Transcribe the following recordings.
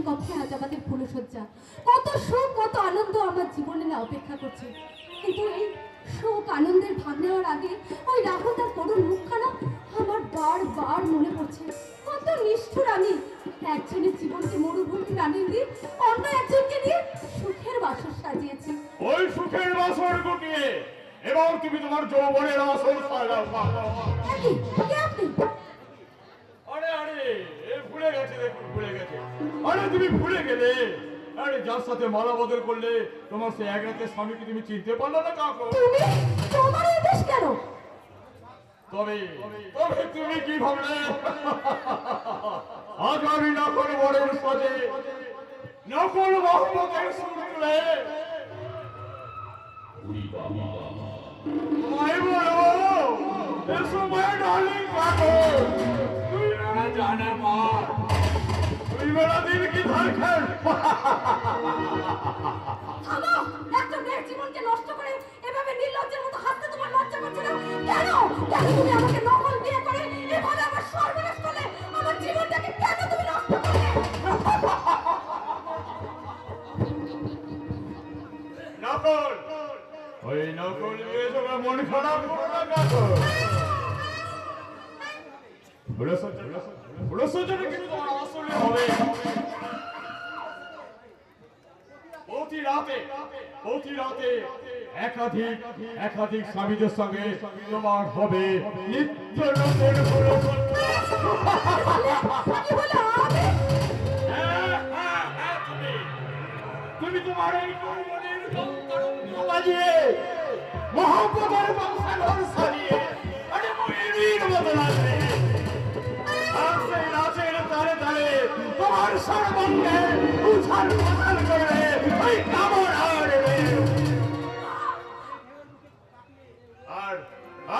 কক্ষে আজ আমাদের ফুলসজ্জা, কত সুখ কত আনন্দ আমার জীবনে না অপেক্ষা করছে। কিন্তু এই সুখ আনন্দের ভাগ নেওয়ার আগে ওই রাহুল তার করুণ মুখখানা আমার বারবার মনে পড়ছে। কত নিষ্ঠুর আমি, একজনের জীবনকে মরুভূমির রানীর দিয়ে অন্য একজনকে নিয়ে সুখের বাসর সাজিয়েছি। ওই সুখের বাসর গুটিয়ে এবং তুমি তোমার যৌবনের আসল সাজাও। আপনি আরে আরে ভুলে গেছে, দেখুন ভুলে গেছে। আরে তুমি ভুলে গেলে, আরে যার সাথে মালা বদল করলে তোমার সেই এক রাতের স্বামীকে তুমি চিনতে পারলো না কাকু? তুমি তোমার এই দেশ কেন? তবে তবে তুমি কি ভাবলে আগামী নকল বরের সাজে নকল মহব্বতের সুর তুলে তোমায় বলো এসো মাই ডার্লিং কাকু, তুই মেরা জানে মা, তুই মেরা দিল কি ধড়কন। থামো, একটা মেয়ের জীবনকে নষ্ট করে এভাবে নির্লজ্জের মতো হাসতে তোমার লজ্জা করছে না? কেন কেন তুমি আমাকে নকল বিয়ে করে এভাবে আমার সর্বনাশ করলে? আমার জীবনটাকে কেন তুমি নষ্ট করলে? নকল, ওই নকল নিয়ে তোমার মন খারাপ করো না কাকু। ফুলসজ্জাটা কিন্তু তোমার আসলে হবে। প্রতি রাতে একাধিক স্বামীদের সঙ্গে তোমার হবে নিত্য নতুন ফুলসজ্জা। তুমি তোমার এই যৌবনের তরঙ্গ বাজিয়ে মহব্বতের বংশধর সাজিয়ে আরে ময়ূরীর মতো নাচবে। আর সেই নাচের তালে তালে তোমার সর্বাঙ্গে উছাল পাতাল করবে ওই কামড়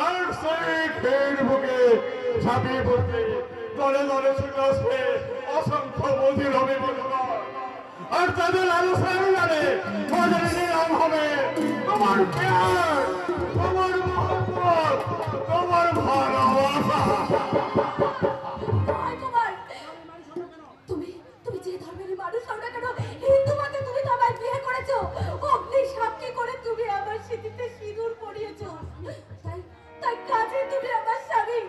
আর সেই খের বুকে ঝাঁপিয়ে পড়বে দলে দলে ছুটে আসবে অসংখ্য মধুর হবে মধুময়। আর তাদের আলোচনার জানে তাদের নিলাম হবে তোমার প্যার, তোমার মহব্বত, তোমার ভালোবাসা। তুমি তুমি যে ধর্মের মানুষ হও না কেন, হিন্দু মতে তুমি তো আমায় বিয়ে করেছো, অগ্নি সাক্ষী করে তুমি আমার স্মৃতিতে সিঁদুর পরিয়েছো। তাই তাই কাজে তুমি আমার স্বামী,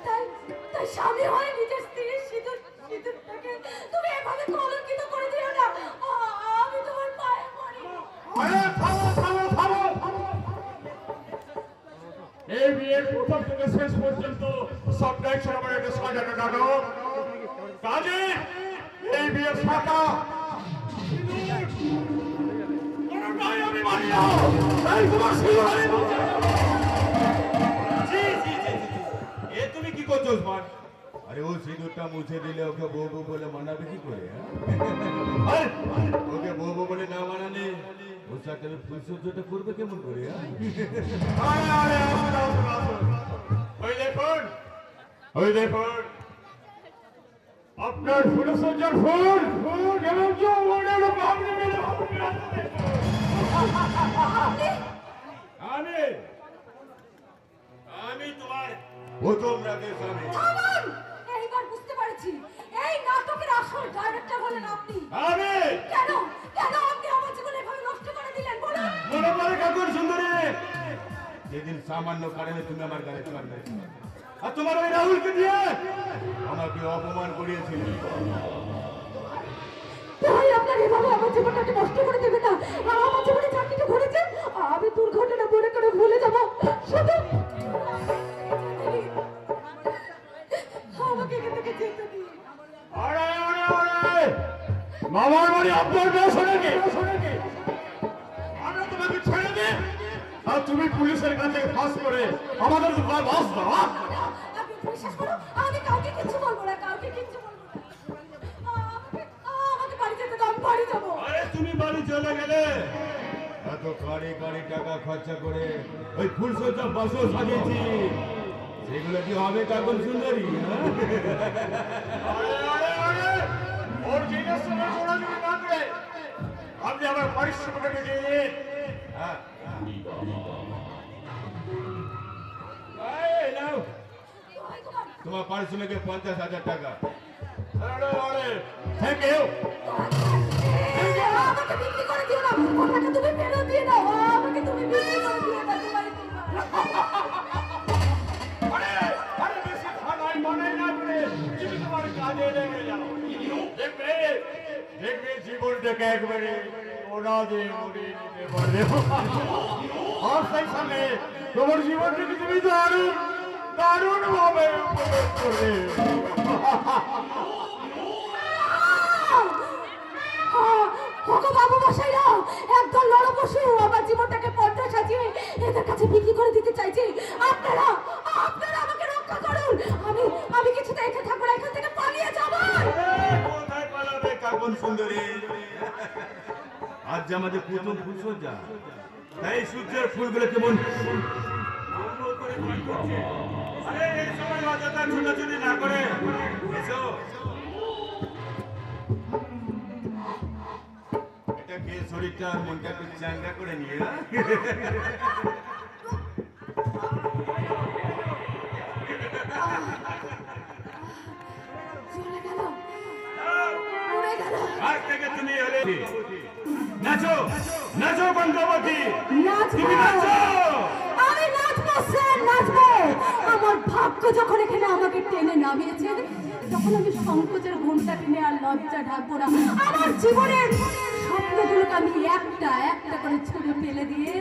তাই তাই স্বামী হয়ে নিজের স্ত্রীর সিঁদুরটাকে তুমি এভাবে কলঙ্কিত করে দিও না। আমি তোমার পায়ে পড়ি। আরে থামো থামো থামো। এই বিয়ের প্রথম থেকে শেষ পর্যন্ত সবটাই ছিল আমার একটা সাজানো নাটক। কাজে এই বিয়ের শাখা কোনটাই আমি মানি না। তাই তোমার শিরোনামে এ তুমি কি করছো ওসমান? আরে ও সিঁদুরটা মুছে দিলে ওকে বউ বউ বলে মানাবে কি করে? ওকে বউ বউ বলে না মানালে ওর সাথে ফুলসজ্জাটা করবে কেমন করে? ওই দেখুন আপনার ফুলসজ্জার ফুল এবং যৌবনের ভাবনা মিলে আমি আমি তোমার প্রথম রাতের স্বামী। থামুন! এইবার বুঝতে পারছি এই নাটকের আসল ডাইরেক্টর হলেন আপনি। আমি কেন কেন আপনি আমার জীবন এভাবে নষ্ট করে দিলেন বলুন? মনে পড়ে কাকুর সুন্দরী যেদিন সামান্য কারণে তুমি আমার গাড়ি চালাবে আর তোমার ওই রাহুলকে দিয়ে আমাকে অপমান করিয়েছিলে। তাই আপনার এভাবে আমার জীবনটাকে নষ্ট করে দেবেন না। আমার জীবনে চাকরিটা ঘটেছে, আমি দুর্ঘটনা মনে করে ভুলে যাব। শুধু আমাকে এখান থেকে যেতে দিন। আরে আরে আরে মামার বাড়ি আপনার বয়স নাকি? আমরা তোমাকে ছেড়ে দিই আর তুমি পুলিশের কাছে ফাঁস করে আমাদের দোকান বাস দাও। আপনি বিশ্বাস করুন, আমি কাউকে কিচ্ছু বলবো না, কাউকে কিচ্ছু বলবো না। আমাকে বাড়ি যেতে দাও, আমি বাড়ি যাবো। আরে তুমি বাড়ি চলে গেলে এত কারি কারি টাকা খরচা করে ওই ফুলসজ্জা বাসও সাজিয়েছি, সেগুলো কি হবে কাকুর সুন্দরী? আরে আরে আরে ওর জিনিস সঙ্গে জোড়াজুড়ি বাঁধবে। আপনি আমার পারিশ্রমিকটা দিয়ে দিন। হ্যাঁ এই নাও ওই তোমার তোমার পারিশ্রমিকে 50,000 টাকা। Thank you. আমাকে বিক্রি করে দিও না, ওটাকে তুমি ফেরত দিয়ে দাও, আমাকে তুমি বিক্রি করে দিও না, তোমার আরে বেশি খানাই বানাই না বলে তুমি তোমার কাজে লেগে যাও। দেখবে জীবনটাকে একবারে ওরা দিয়ে উড়িয়ে নিতে পারবে। আর সেই সঙ্গে তোমার জীবনটাকে তুমি দারুণ দারুণ ভাবে উপভোগ করবে। ওগো বাবু মশাইরা, একদল নরপশু আমার জীবনটাকে পর্দা সাজিয়ে এদের কাছে বিক্রি করে দিতে চাইছে। আপনারা আপনারা আমাকে রক্ষা করুন, আমি কিছুতে এখানে থাকবো না, এখান থেকে পালিয়ে যাব। কোথায় পালাবে কাকন সুন্দরী? আজ যে আমাদের প্রথম ফুলসজ্জা, তাই সূর্যের ফুলগুলো কেমন করে করছে। আরে এই সময় অযথা ছোটাছুটি না করে এসো। এটা খেয়ে শরীরটা আর মনটা একটু চাঙ্গা করে নিয়ে চলে গেল, উড়ে গেল। আজ থেকে তুমি হলে নাচো নাচো বন্ধবতী, তুমি নাচবো, নাচো। আমি নাচবো স্যার, নাচবো। আমার ভাগ্য যখন এখানে আমাকে টেনে নামিয়েছে, তখন আমি সংকোচের ঘুমটা টেনে আর লজ্জা ঢাকবো না। আমার জীবনের স্বপ্নগুলোকে আমি একটা একটা করে ছুঁড়ে ফেলে দিয়ে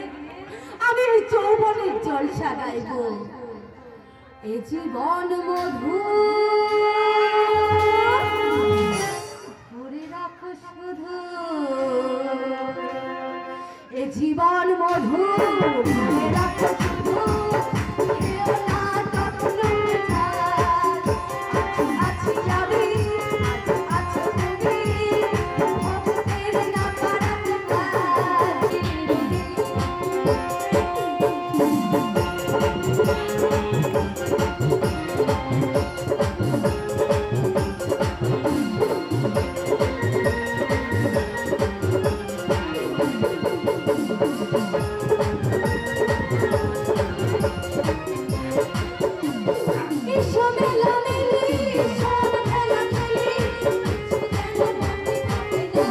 আমি ওই যৌবনের জলসা গাইবো। এ জীবন মধু ধরে রাখো শুধু, এ জীবন মধু ধরে রাখো শুধু, খেও না কখনো ছাড়। আছি আমি, আছো তুমি, ভক্তের না পারাতে পারি। এসো মেলা মেলি, সব খেলা খেলি, কিছু যেন মনে থাকে না।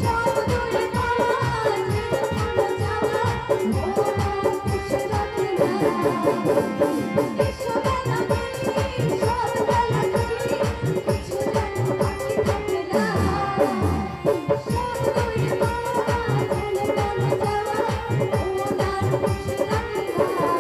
সব দূরে পাওয়া, যেরকম যাওয়া, মন খুশি রাখে না। এসো মেলা মেলি, সব খেলা খেলি, কিছু যেন বাকি থাকে না। সব দূরে পাওয়া, যেরকম যাওয়া, মন আর খুশি রাখে না।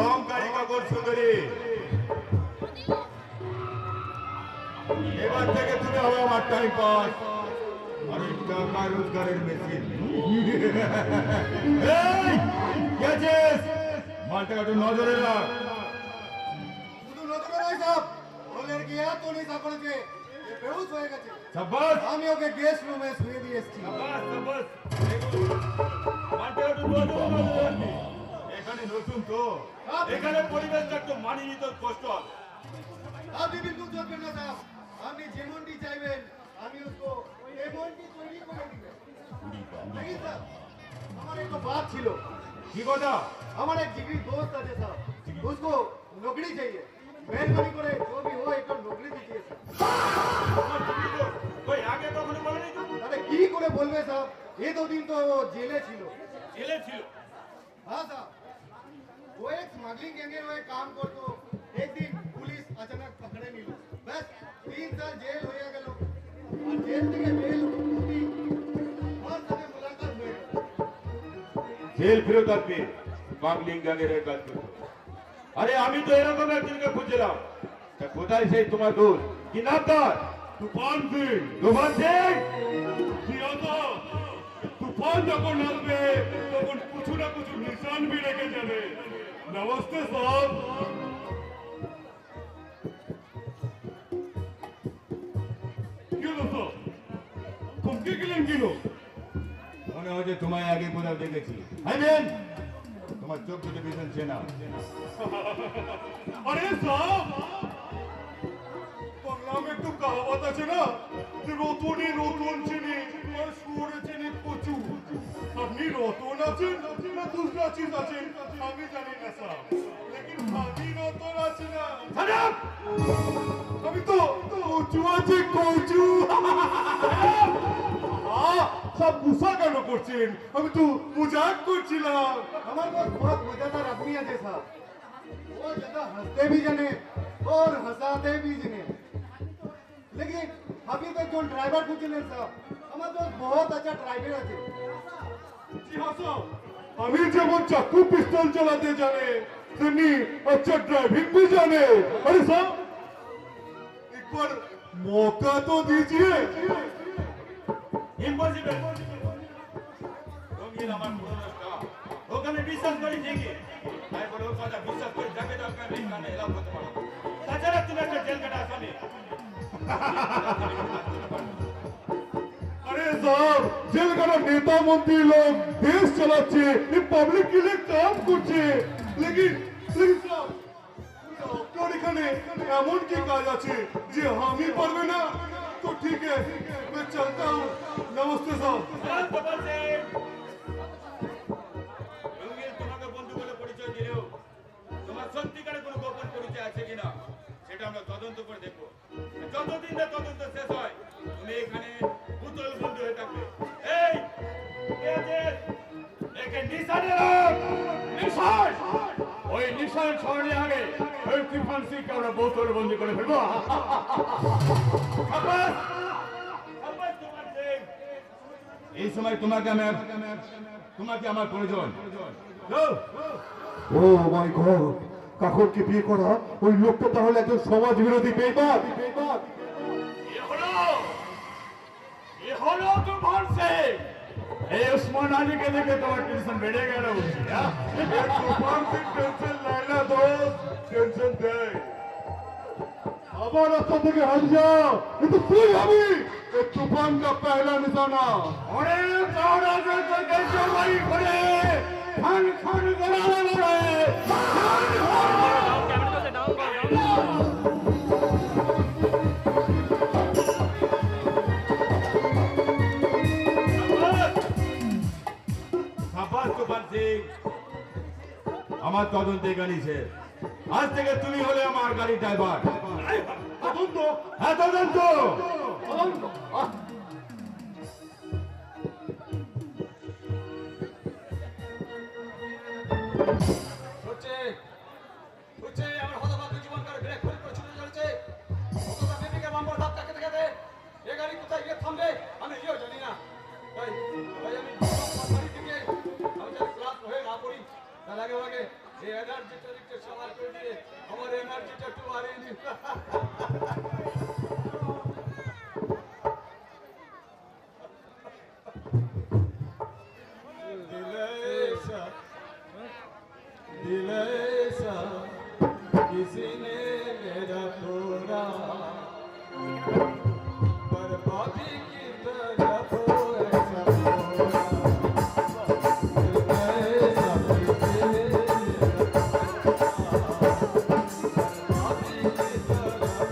ওমকারী কাকন সুন্দরী, এবার থেকে তুমি হবে আমার টাইম পাস আর এই টাকা রোজগারের মেশিন। এই, কে আছিস? মালটাকে একটু নজরে রাখ। শুধু নজরে নয় সব, ওদের কি এত নেশা করেছে যে বেহুশ হয়ে গেছে। সাব্বাস আমি ওকে গেস্ট রুমে শুয়ে দিয়ে এসেছি। সাব্বাস সাব্বাস। মালটাকে একটু নজরে রাখবি। এখানে নতুন তো, এখানে পরিবেশটা একটু মানিয়ে নিতে কষ্ট হবে। আপনি বিলকুল চলবেন না সাহেব, আপনি যেমনটি চাইবেন আমি उसको এমনটি তৈরি করে দিবেন। দেখি স্যার, আমার एक बात ছিল। কি কথা? আমার एक जिगरी दोस्त আছে साहब, उसको नौकरी चाहिए। मेहरबानी করে जो भी हो एक नौकरी दीजिए सर। ওই আগে কখনো বলেনি তো? তাহলে কি করে বলবে সাহেব, ये दो दिन तो वो জেলে ছিল। জেলে ছিল? हाँ साहब, वो एक स्मगलिंग गैंग में काम करतो। एक दिन पुलिस अचानक पकड़े निल, बस 3 साल जेल हो गया। और जेल থেকে বেল হতি ওর সাথে মুলাকাত হয়ে গেল। জেল ফেরত আসবে বাংলিং গাঙ্গের কাজ করতে। আরে আমি তো এরকম একজনকে খুঁজছিলাম। তা কোথায় সেই তোমার দোষ? কি নাম তার? তুফান সিং। তুফান সিং? কি হতো? তুফান যখন আসবে তখন কিছু না কিছু নিশান भी রেখে যাবে। নমস্তে সাহেব। কে গেলেন কিলো? মনে হচ্ছে তোমায় আগে কোথাও দেখেছি। হাইবেন তোমার চোখ দুটো ভীষণ চেনা। আরে সাহেব, বাংলা में तो कहावत আছে না যে রতনে রতন চিনি আর সুরে চিনি কচু। আপনি রতন আছেন না দুসরা চিজ আছেন আমি জানি না সাহেব, लेकिन আমি রতন আছি না। সাজাব আমি তো কচু আছি কচু। সব গুসা কেন করছেন? আমি তো মজাক করছিলাম। हमारे पास बहुत मजेदार आदमी है जैसा वो ज्यादा हंसते भी जने और हंसाते भी जने लेकिन अभी तक जो ड्राइवर पूछे साहब हमारे पास बहुत अच्छा ड्राइवर है জি হ্যাঁ স্যার, আমি যেমন চাকু পিস্তল চালাতে জানে তেমনি अच्छा ड्राइविंग भी जाने। अरे साहब एक बार मौका तो दीजिए। ইম্পসিবল। রঙিন আমার পুরনো স্টাফ, ওকে আমি বিশ্বাস করি ঠিকই, তাই বলে ওর কথা বিশ্বাস করে যাকে দরকার নেই কানে এলাও করতে পারো। তাছাড়া তুমি একটা জেল কাটা আসামি। अरे साहब जेल का नेता मंत्री लोग देश चलाচ্ছে ये पब्लिक के लिए काम করছে, लेकिन साहब আপনার এখানে এমন কি কাজ আছে যে আমি পারবে না? तो ठीक है मैं चलता हूँ। नमस्ते साहब। গোপাল সিং, রঙিন তোমাকে বন্ধু বলে পরিচয় দিলেও তোমার সত্যিকারের কোনো গোপন পরিচয় আছে কিনা সেটা আমরা তদন্ত করে দেখবো। যতদিন না তদন্ত শেষ হয় তুমি এখানে পুতুল বন্ধু হয়ে থাকবে। এই কে আছিস? একে নিশানে রাখ। নিশান, ওই নিশান ছড়ানোর আগে ওই তুফান সিংকে আমরা বোতল বন্দি করে ফেলবো। সাবাস! সাবাস গোপাল সিং! এই সময় তোমাকে আমার প্রয়োজন। যাও। ও মাই গড, কাকরকে বিয়ে করা ওই লোকটা তাহলে একজন সমাজ বিরোধী বেঈমান। ये হলো তুফান সিং। এই ওসমান আলীকে দেখে তোমার টেনশন বেড়ে গেল বুঝি? তুফান সিং টেনশন নেয় না দোস্ত, টেনশন দেয়। আবার রাস্তা থেকে হট যাও, ये तो তুই হবি এই তুফান का पहला निशाना। অনেক তাওরা তো দেশে বাড়ি করে খান খান করালে লড়ে। সাবাস তুফান সিং, আমার তদন্তে গাড়িছে। আজ থেকে তুমি হলে আমার গাড়ি ড্রাইভার। তদন্ত? হ্যাঁ তদন্ত। তদন্ত? হচ্ছে হচ্ছে আমার হতভাগ্য জীবনকার ব্রেক ফেল করে ছুটে চলেছে অতটা বেবিকের বাম্পার ভাব তাকে দেখাতে এ গাড়ি কোথায় গিয়ে থামবে আমি নিজেও জানি না তাই তাই আমি বাড়ি থেকে আমি যাতে ক্লাস হয়ে না পড়ি তার আগে আগে এই এনার্জিটা একটু সবার করে দিয়ে আমার এনার্জিটা একটু বাড়িয়ে দিন दिलेसा किसी ने मेरा तोड़ा बर्बादी की तरफ ऐसा तोड़ा दिलेसा किसी ने मेरा तोड़ा बर्बादी की तरफ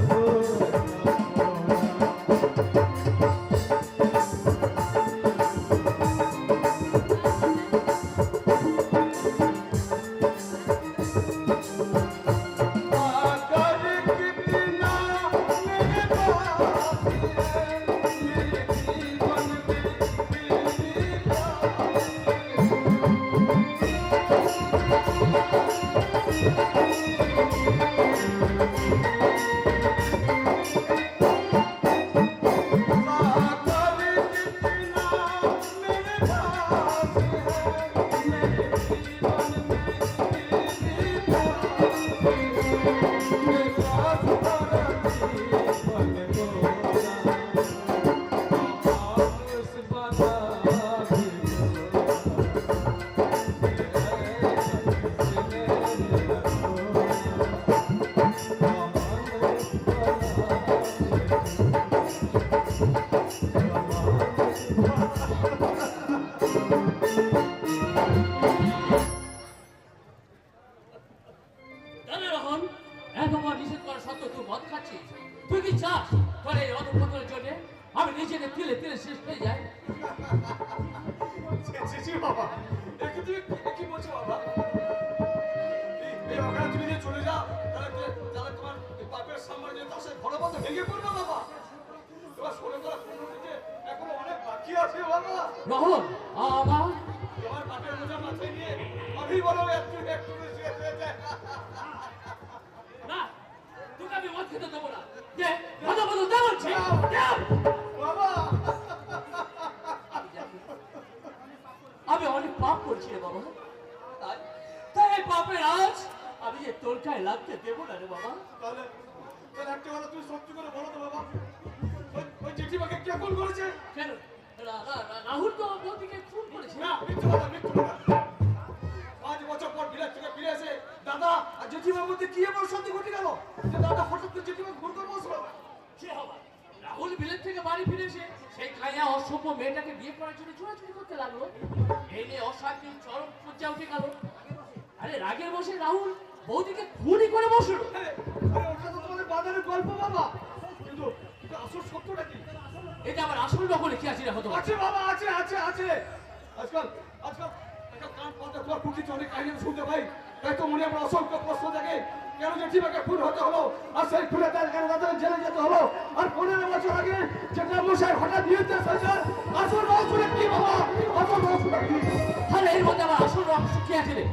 बोले मेरे पास তিলে তিলে শেষ হয়ে যায়। ছি বাবা, একে তুমি কি বলছো বাবা? এই ওখানে তুমি যদি চলে যাও তাহলে তোমার বাপের সাম্রাজ্য তার সাথে ঘোড়া বন্ধ ভেঙে পড়বে বাবা। তোমার শোনে করা এখনো অনেক বাকি আছে বাবা। রহন, আমার তোমার বাপের বোঝা মাথায় নিয়ে আমি বলো একটু একটু শেষ হয়ে যায়। না, তোকে আমি মদ খেতে দেবো না। দে, কথা বলো, দে বলছি। দে। বাবা আমি অনেক পাপ করছি রে বাবা, তাই তাই এই পাপের আজ আমি যে তোর গায়ে লাগতে দেবো না রে বাবা। তাহলে তাহলে একটা কথা তুমি সত্যি করে বলো তো বাবা, ওই জেঠিমাকে কে খুন করেছে? কেন রাহুল তো বৌদিকে খুন করেছে। না, মিথ্যে কথা, মিথ্যে কথা। 5 বছর পর বিলেত থেকে ফিরে এসে দাদা আর জেঠিমার মধ্যে কি এমন সত্যি ঘটে গেল যে দাদা হঠাৎ করে জেঠিমাকে খুন করে বসলো? সে হবে রাহুল বিলেত থেকে বাড়ি ফিরে এসে সেই কায়া অসভ্য মেয়েটাকে বিয়ে করার জন্য চুরাচুরি করতে লাগলো। এই নিয়ে অশান্তি চরম পর্যায়ে উঠে গেল। আরে রাগের বসে রাহুল বৌদিকে খুনই করে বসলো। আরে আরে ওটা তো তোমাদের বাজারের গল্প বাবা, কিন্তু আসল সত্যটা কি? এটা আবার আসল নকলে কি আছে রে হতো? আছে বাবা, আছে আছে আছে। আজকাল আজকাল একটা কান পাতা তোমার কুটিতে অনেক কাহিনী আমি শুনতে পাই, তাই তো মনে আমার অসংখ্য প্রশ্ন থাকে। কেন জেঠিমাকে খুন হতে হলো, আর সেই খুনে তার কেন তাদের জেলে যেতে হলো, আর 15 বছর আগে যেটা মশাই হঠাৎ নির্দেশ হয়েছে, আসল রহস্যটা কি বাবা? আসল রহস্যটা কি? আরে এর মধ্যে আবার আসল রহস্য কি আছে রে?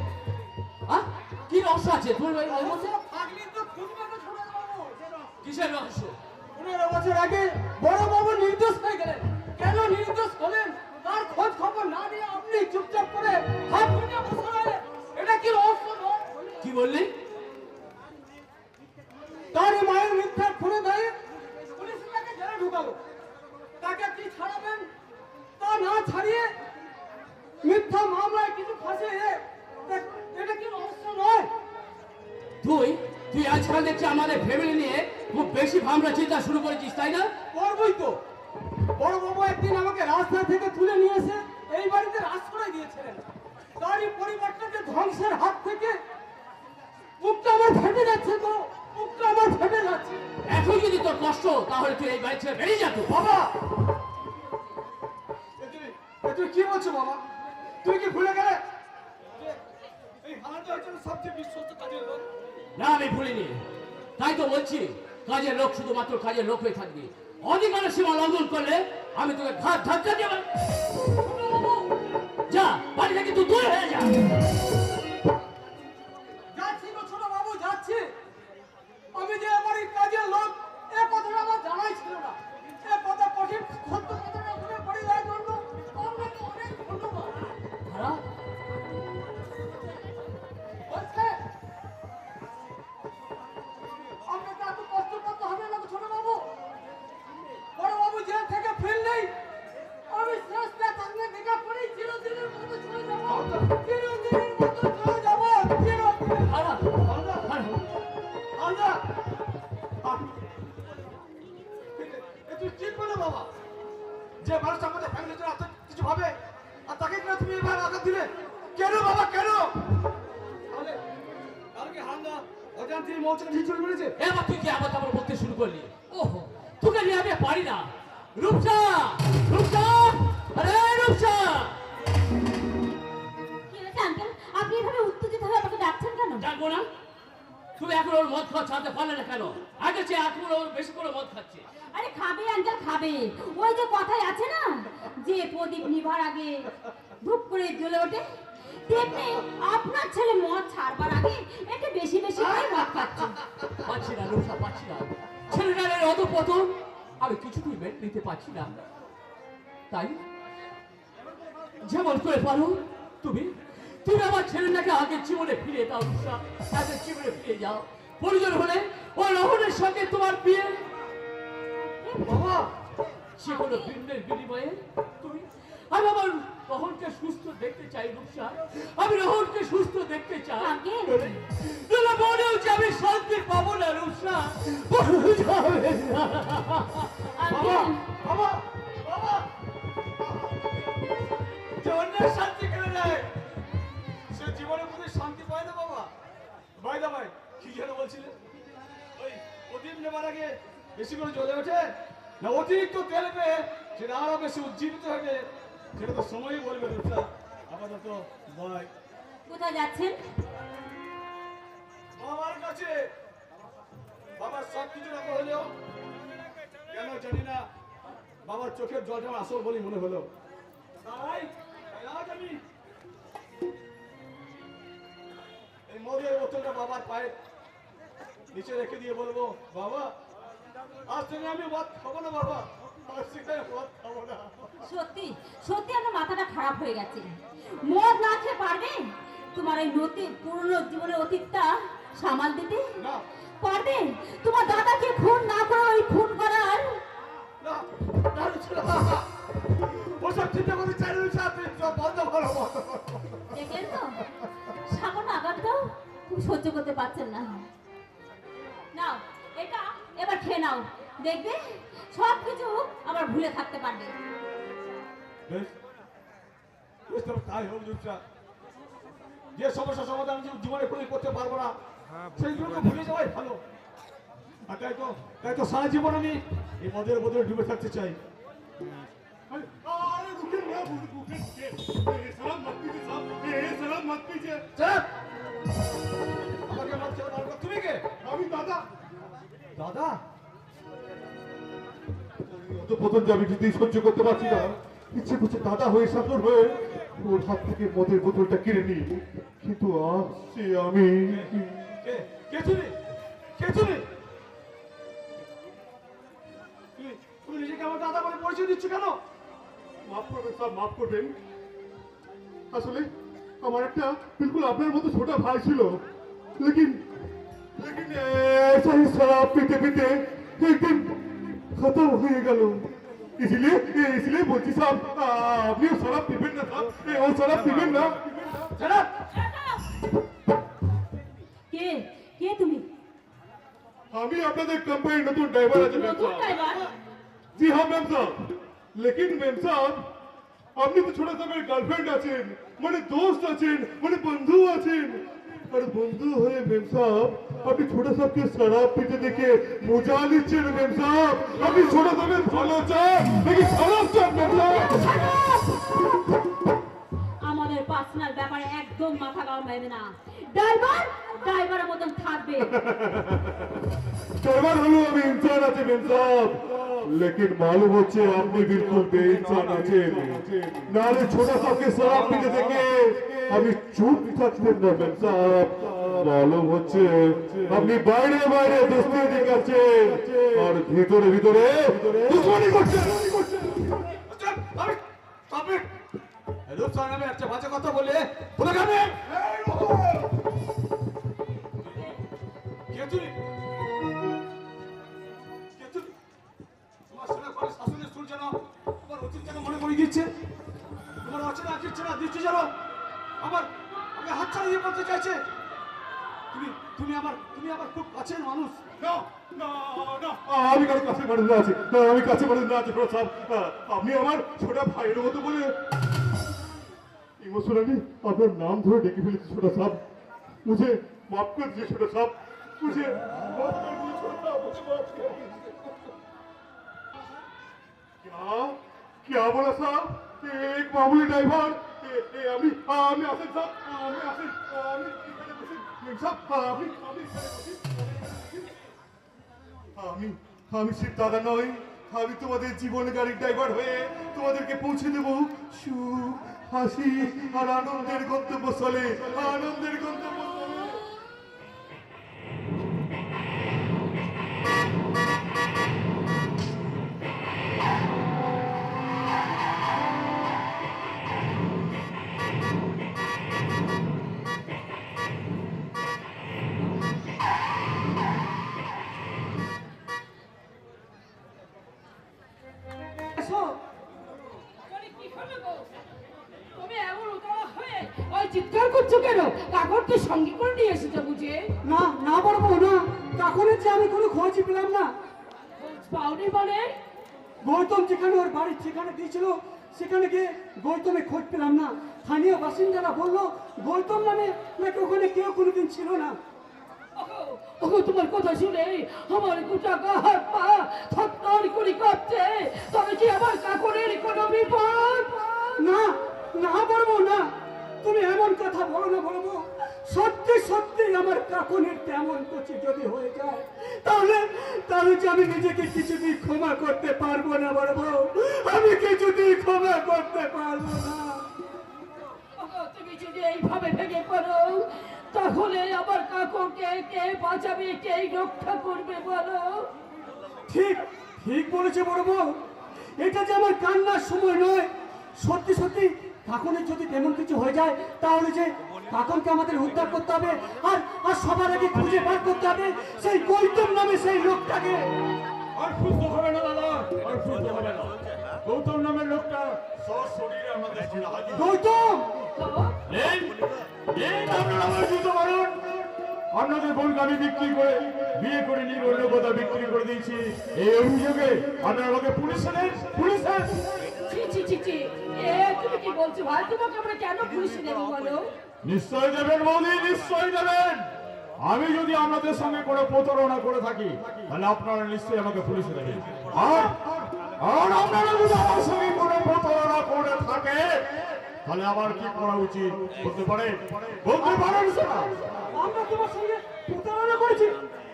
হ্যাঁ, কি রহস্য আছে তোর এর মধ্যে? কিসের রহস্য? 15 বছর আগে বড় বাবু নির্দোষ হয়ে গেলেন। কেন নির্দোষ হলেন তার খোঁজ খবর না দিয়ে আপনি চুপচাপ করে হাত গুটিয়ে বসে রইলেন। এটা কি রহস্য নয়? কি বললি? তার মায়ের মিথ্যা খুনে দেয় পুলিশ তাকে জেলে ঢুকালো। তাকে কি ছাড়াবেন তা না ছাড়িয়ে মিথ্যা মামলায় কিছু ফাঁসে এটা কি রহস্য নয়? তুই তুই আজকাল দেখছি আমাদের ফ্যামিলি নিয়ে খুব বেশি ভাবনা চিন্তা শুরু করেছিস, তাই না? করবই তো। বড় বাবু একদিন আমাকে রাস্তা থেকে তুলে নিয়ে এসে এই বাড়িতে আশ্রয় দিয়েছিলেন। তারই পরিবারটাকে ধ্বংসের হাত থেকে বুকটা আমার ফেটে যাচ্ছে তো, বুকটা আমার ফেটে যাচ্ছে। এখন যদি তোর কষ্ট, তাহলে তুই এই বাড়ি ছেড়ে বেরিয়ে যা তুই। বাবা তুই কি বলছো বাবা? তুই কি ভুলে গেলে যে এই হালাটা হচ্ছে সবচেয়ে বিশ্বস্ত কাজের লোক? না, আমি ভুলিনি। তাই তো বলছি, কাজের লোক শুধুমাত্র কাজের লোক হয়ে থাকবি। অধিকারের সীমা লঙ্ঘন করলে আমি তোকে ঘাট ধাক্কা দেব। যা, বাড়ি থেকে তুই দূর হয়ে যা। যাচ্ছি গো ছোট বাবু, যাচ্ছি। আমি যে আমার এই কাজের লোক এ কথাটা আমার জানাই ছিল না। এ কথা কঠিন সত্য কথাটা মনে পড়ে যাওয়ার জন্য আপনাকে অনেক ধন্যবাদ। খারাপ? বলছে আপনাকে এত কষ্ট করতে হবে না গো ছোট বাবু। বড় বাবু জেল থেকে ফিরলেই আমি শেষটা সঙ্গে দেখা করেই চিরদিনের মতো চলে যাবো, চিরদিনের মতো চলে যাবো, চিরদিনের। খারাপ? আলাদা খারাপ? আলাদা তুই ঠিক বলে বাবা, যে মানুষ আমাদের ফ্যামিলির জন্য এত কিছু ভাবে আর তাকে কিনা তুমি এবার আঘাত দিলে কেন বাবা, কেন? তাহলে কালকে হামদা অজান্তি মৌচাকে ঠিক করে বলেছে। এবার তুই কি আবার আবার বলতে শুরু করলি? ওহো, তোকে নিয়ে আমি পারি না। রূপসা, রূপসা, আরে রূপসা! কি হয়েছে আঙ্কেল? আপনি এভাবে উত্তেজিত হয়ে আমাকে ডাকছেন কেন? জানবো না? তুমি এখন ওর মদ খাওয়া ছাড়তে পারলে না কেন? আগে চেয়ে এখন ওর বেশি করে মদ খাচ্ছে। আরে খাবে আঙ্কেল, খাবে। ওই যে কথাই আছে না, যে প্রদীপ নিভার আগে ধূপ করে জ্বলে ওঠে, তেমনি আপনার ছেলে মদ ছাড়বার আগে একটু বেশি বেশি করে মদ খাচ্ছে। পাচ্ছি না রূপসা, পাচ্ছি না। ছেলেটার অত পতন আমি কিছুতেই মেনে নিতে পারছি না। তাই যেমন করে পারো তুমি তুমি আমার ছেলেটাকে আগের জীবনে ফিরে দাও রূপসা, আগের জীবনে ফিরে যাও। প্রয়োজন হলে ওই রহনের সঙ্গে তোমার বিয়ে। বাবা সে কোনো ভিন্নের বিনিময়ে তুমি, আমি আমার রহনকে সুস্থ দেখতে চাই রূপসা, আমি রহনকে সুস্থ দেখতে চাই। আঙ্কেল। তোরা মনে হচ্ছে আমি শান্তি পাবো না রূপসা, বলা যাবে না। আঙ্কেল, বাবা বাবা যে অন্যের শান্তি কেড়ে নেয় সে জীবনে কোনো শান্তি পায় না বাবা। ভাই দা ভাই কি যেন বলছিলে? ওই প্রদীপ নেবার আগে বেশি করে জ্বলে ওঠে না অতিরিক্ত তেল পেয়ে সেটা আরো বেশি উজ্জীবিত হবে, সেটা তো সময়ই বলবে। রূপসা, আপাতত বাই। কোথায় যাচ্ছেন? বাবার কাছে। বাবার সব কিছু রাখা হলেও কেন জানি না বাবার চোখের জলটা আমার আসল বলেই মনে হলো। তাই আজ আমি এই মদের বোতলটা বাবার পায়ে নিচে রেখে দিয়ে বলবো, বাবা আজ থেকে আমি মদ খাবো না। বাবা আজ থেকে আমি মদ খাবো না। সত্যি সত্যি আমার মাথাটা খারাপ হয়ে গেছে। মদ না খেয়ে পারবে তোমার এই নতুন পুরনো জীবনের অতীতটা সামাল দিতে? না পারবে তোমার দাদাকে খুন না করে ওই খুন করার? না না রুচিরা, ওসব চিন্তা করে চাই রুচি, আপনি সব বন্ধ করো, বন্ধ করো। দেখলেন তো, সামান্য আঘাতটাও তুমি সহ্য করতে পারছেন না। নাও এটা এবার খেয়ে নাও, দেখবে সব কিছু আবার ভুলে থাকতে পারবে। বেশ বেশ, তবে তাই হোক রুচিরা। যে সমস্যার সমাধান আমি জীবনে কোনো করতে পারবো না সেইগুলোকে ভুলে যাওয়াই ভালো। আর তাই তো সারা জীবন আমি এই মদের বদলে ডুবে থাকতে চাই। अरे रुके ना, रुके ये सलाम मत कीजिए साहब, ये सलाम मत कीजिए। চল আমাকে মদ খেতে পারবো। তুমি কে? আমি দাদা। দাদা? অত পতঞ্জলি আমি যদি সহ্য করতে পারছি না, ইচ্ছে করছে দাদা হয়ে সাধন হয়ে ওর হাত থেকে মদের বোতলটা কিনে নিই, কিন্তু আজ সে আমি কে কে তুমি? কে তুমি? তুমি নিজেকে আমার দাদা বলে পরিচয় দিচ্ছ কেন? মাফ করবেন স্যার, মাফ করবেন। আসলে আমার একটা बिल्कुल আপনার মতো ছোট ভাই ছিল, लेकिन ऐसा ही शराब पीते पीते एक दिन खत्म हो गया। इसलिए बोलती साहब, আপনি शराब पीবেন না साहब, ও शराब पीবেন না। দাদা কে কে তুমি? আমি আপনাদের কোম্পানির নতুন ড্রাইভার আছে ম্যাম নতুন সাহেব। ড্রাইভার? জি হ্যাঁ ম্যাম সাহেব, लेकिन ম্যাম সাহেব আপনি তো ছোট সাহেবের গার্লফ্রেন্ড আছেন, মানে দোস্ত আছেন, মানে বন্ধু আছেন। আর বন্ধু হয়ে ম্যাম সাহেব আপনি ছোট সাহেবকে শরাব পিতে দেখে মজা নিচ্ছেন ম্যাম সাহেব। আপনি ছোট সাহেবের ভালো চান নাকি খারাপ চান ম্যাম সাহেব? আমাদের পার্সোনাল ব্যাপারে একদম মাথা গরম হবে না। ড্রাইভার ড্রাইভারের মতন থাকবে। ড্রাইভার হলো আমি ইনসান আছে ম্যাম সাহেব, लेकिन मालूम হচ্ছে আপনি बिल्कुल बेइंसान আছেন। নালে ছোট সাহেবকে শরাব পিতে দেখে আমি চুপ থাকতেন না ম্যাম সাহেব। মালুম হচ্ছে আপনি বাইরে বাইরে দোস্তি দেখাচ্ছেন আর ভিতরে ভিতরে দুশ্মনী করছেন। চল আমি আপনি রূপসা নামে একটা বাজে কথা বলে বলে যাবে। কে তুমি? কে তুমি? তোমার শোনা করে শাসনের সুর যেন তোমার অতীত যেন মনে পড়ে গিয়েছে। তোমার অচেনা কিচ্ছু না দৃষ্টি যেন আমার আমাকে হাত ছাড়িয়ে পড়তে চাইছে। তুমি আমার খুব কাছের মানুষ। না না না, আমি কারো কাছে মানুষ না আছি, আমি কাছে মানুষ না আছি ছোট সাহেব। আপনি আমার ছোট ভাইয়ের মতো বলে इमोशनली আপনার नाम ধরে ডেকে ফেলেছি ছোট সাহেব। मुझे माफ कर दीजिए छोटा साहब, मुझे माफ कर दीजिए छोटा साहब, मुझे माफ कर दीजिए। क्या बोला साहब? एक मामूली ड्राइवर আমি আসেন সাহেব, আমি আসেন, আমি এখানে বসে সাহেব, আমি শিব দাদা নই, আমি তোমাদের জীবন গাড়ির ড্রাইভার হয়ে তোমাদেরকে পৌঁছে দেবো সুখ, হাসি আর আনন্দের গন্তব্যস্থলে, আনন্দের গন্তব্যস্থলে। তুমি এমন উতাওয়া হয়ে ওই চিৎকার করছো কেন? কাকরকে সঙ্গে করে নিয়ে এসেছো বুঝে? না না পারবো না, কাকনের যে আমি কোনো খোঁজই পেলাম না। খোঁজ পাওনি মানে? গৌতম যেখানে ওর বাড়ির ঠিকানা দিয়েছিল সেখানে গিয়ে গৌতমের খোঁজ পেলাম না। স্থানীয় বাসিন্দারা বললো গৌতম নামে নাকি ওখানে কেউ কোনোদিন ছিল না। ওগো তোমার কথা শুনে আমার গোটা গা হাত পা থরথর করে কাঁপছে। তবে কি আমার কাকুরের কোনো বিপদ? না না বলবো না, তুমি এমন কথা বলো না বলবো। সত্যি সত্যি আমার কাকুনের তেমন কিছু যদি হয়ে যায়, তাহলে তাহলে যে আমি নিজেকে কিছুতেই ক্ষমা করতে পারবো না বলবো, আমি কিছুতেই ক্ষমা করতে পারবো না। ওগো, তুমি যদি এইভাবে ভেঙে পড়ো তাহলে আমার কাকুকে কে বাঁচাবে, কে রক্ষা করবে বলো? ঠিক ঠিক বলেছে বড় বউ, এটা যে আমার কান্নার সময় নয়। সত্যি সত্যি কাকুনের যদি তেমন কিছু হয়ে যায়, তাহলে যে কাকুনকে আমাদের উদ্ধার করতে হবে, আর আর সবার আগে খুঁজে বার করতে হবে সেই গৌতম নামে সেই লোকটাকে। আর সুস্থ হবে না দাদা, আর সুস্থ হবে না। গৌতম নামের লোকটা সশরীরে আমাদের সামনে হাজির। গৌতম, এই এই আপনারা আমার জুতো মারুন। আপনাদের বোনকে আমি বিক্রি করে বিয়ে করে নিয়ে অন্য কোথাও বিক্রি করে দিয়েছি, এই অভিযোগে আপনারা আমাকে পুলিশে দেন। পুলিশে ছি ছি ছি ছি, এ তুমি কি বলছো ভাই? তোমাকে আমরা কেন পুলিশে নেব বলো? নিশ্চয় দেবেন বৌদি, নিশ্চয় দেবেন। আমি যদি আপনাদের সঙ্গে কোনো প্রতারণা করে থাকি, তাহলে আপনারা নিশ্চয়ই আমাকে পুলিশে দেবেন। আর আর আপনারা যদি আমার সঙ্গে কোনো প্রতারণা করে থাকে, তাহলে আমার কি করা উচিত বলতে পারেন? বলতে পারেন সেটা? আমরা তোমার সঙ্গে প্রতারণা করেছি।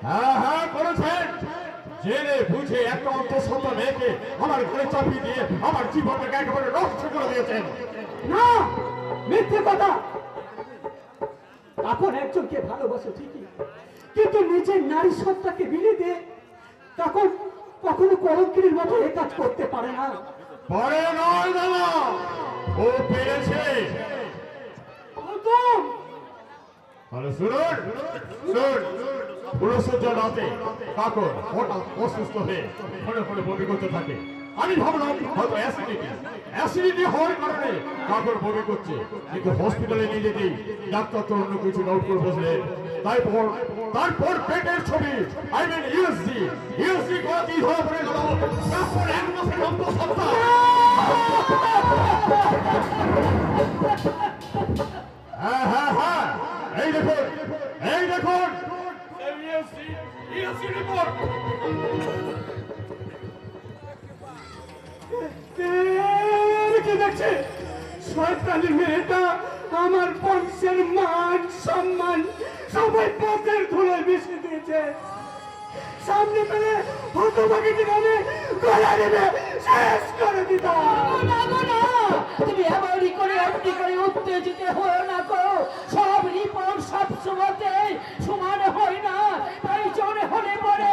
হ্যাঁ হ্যাঁ করেছেন। জেনে বুঝে একটা অন্তঃসত্ত্বা মেয়েকে আমার ঘরে চাপিয়ে দিয়ে আমার জীবনটাকে একেবারে নষ্ট করে দিয়েছেন। না, মিথ্যে কথা। কাকুন একজনকে ভালোবাসে ঠিকই, কিন্তু নিজের নারী সত্তাকে বিলিয়ে দিয়ে কাকুন কখনো কলঙ্কিনীর মতো এ কাজ করতে পারে না। পরে নয় দাদা, ও পেরেছে। গৌতম, তাহলে শুনুন শুনুন, পুরসজ্জা রাতে কাকর হঠাৎ অসুস্থ হয়ে ফোনে ফোনে বমি করতে থাকে। আমি ভাবলাম হয়তো অ্যাসিডিটি হওয়ার কারণে কাকর বমি করছে, কিন্তু হসপিটালে নিয়ে যেতেই ডাক্তার তো অন্য কিছু নোট করে বসলেন। তারপর পেটের ছবি, আই মিন ইউএসজি করাতেই ধরা পড়ে গেল কাকর এক মাসের অন্তঃসত্ত্বা। হ্যাঁ হ্যাঁ হ্যাঁ, এই দেখুন এই দেখুন রিপোর্ট। কি দেখছে? শয়তানি মেয়েটা আমার বংশের মান সম্মান সবাই পথের ধুলোয় মিশে দিয়েছে। সামনে পেলে হতভাগী জীবনে গলা নেবে শেষ করে দিতাম। না না না, তুমি এমনই করে এমনি করে উত্তেজিত হয়ে না গো। সব রিপোর্ট সব সময়তে সমান হয় না, তাই জোরে হলে পরে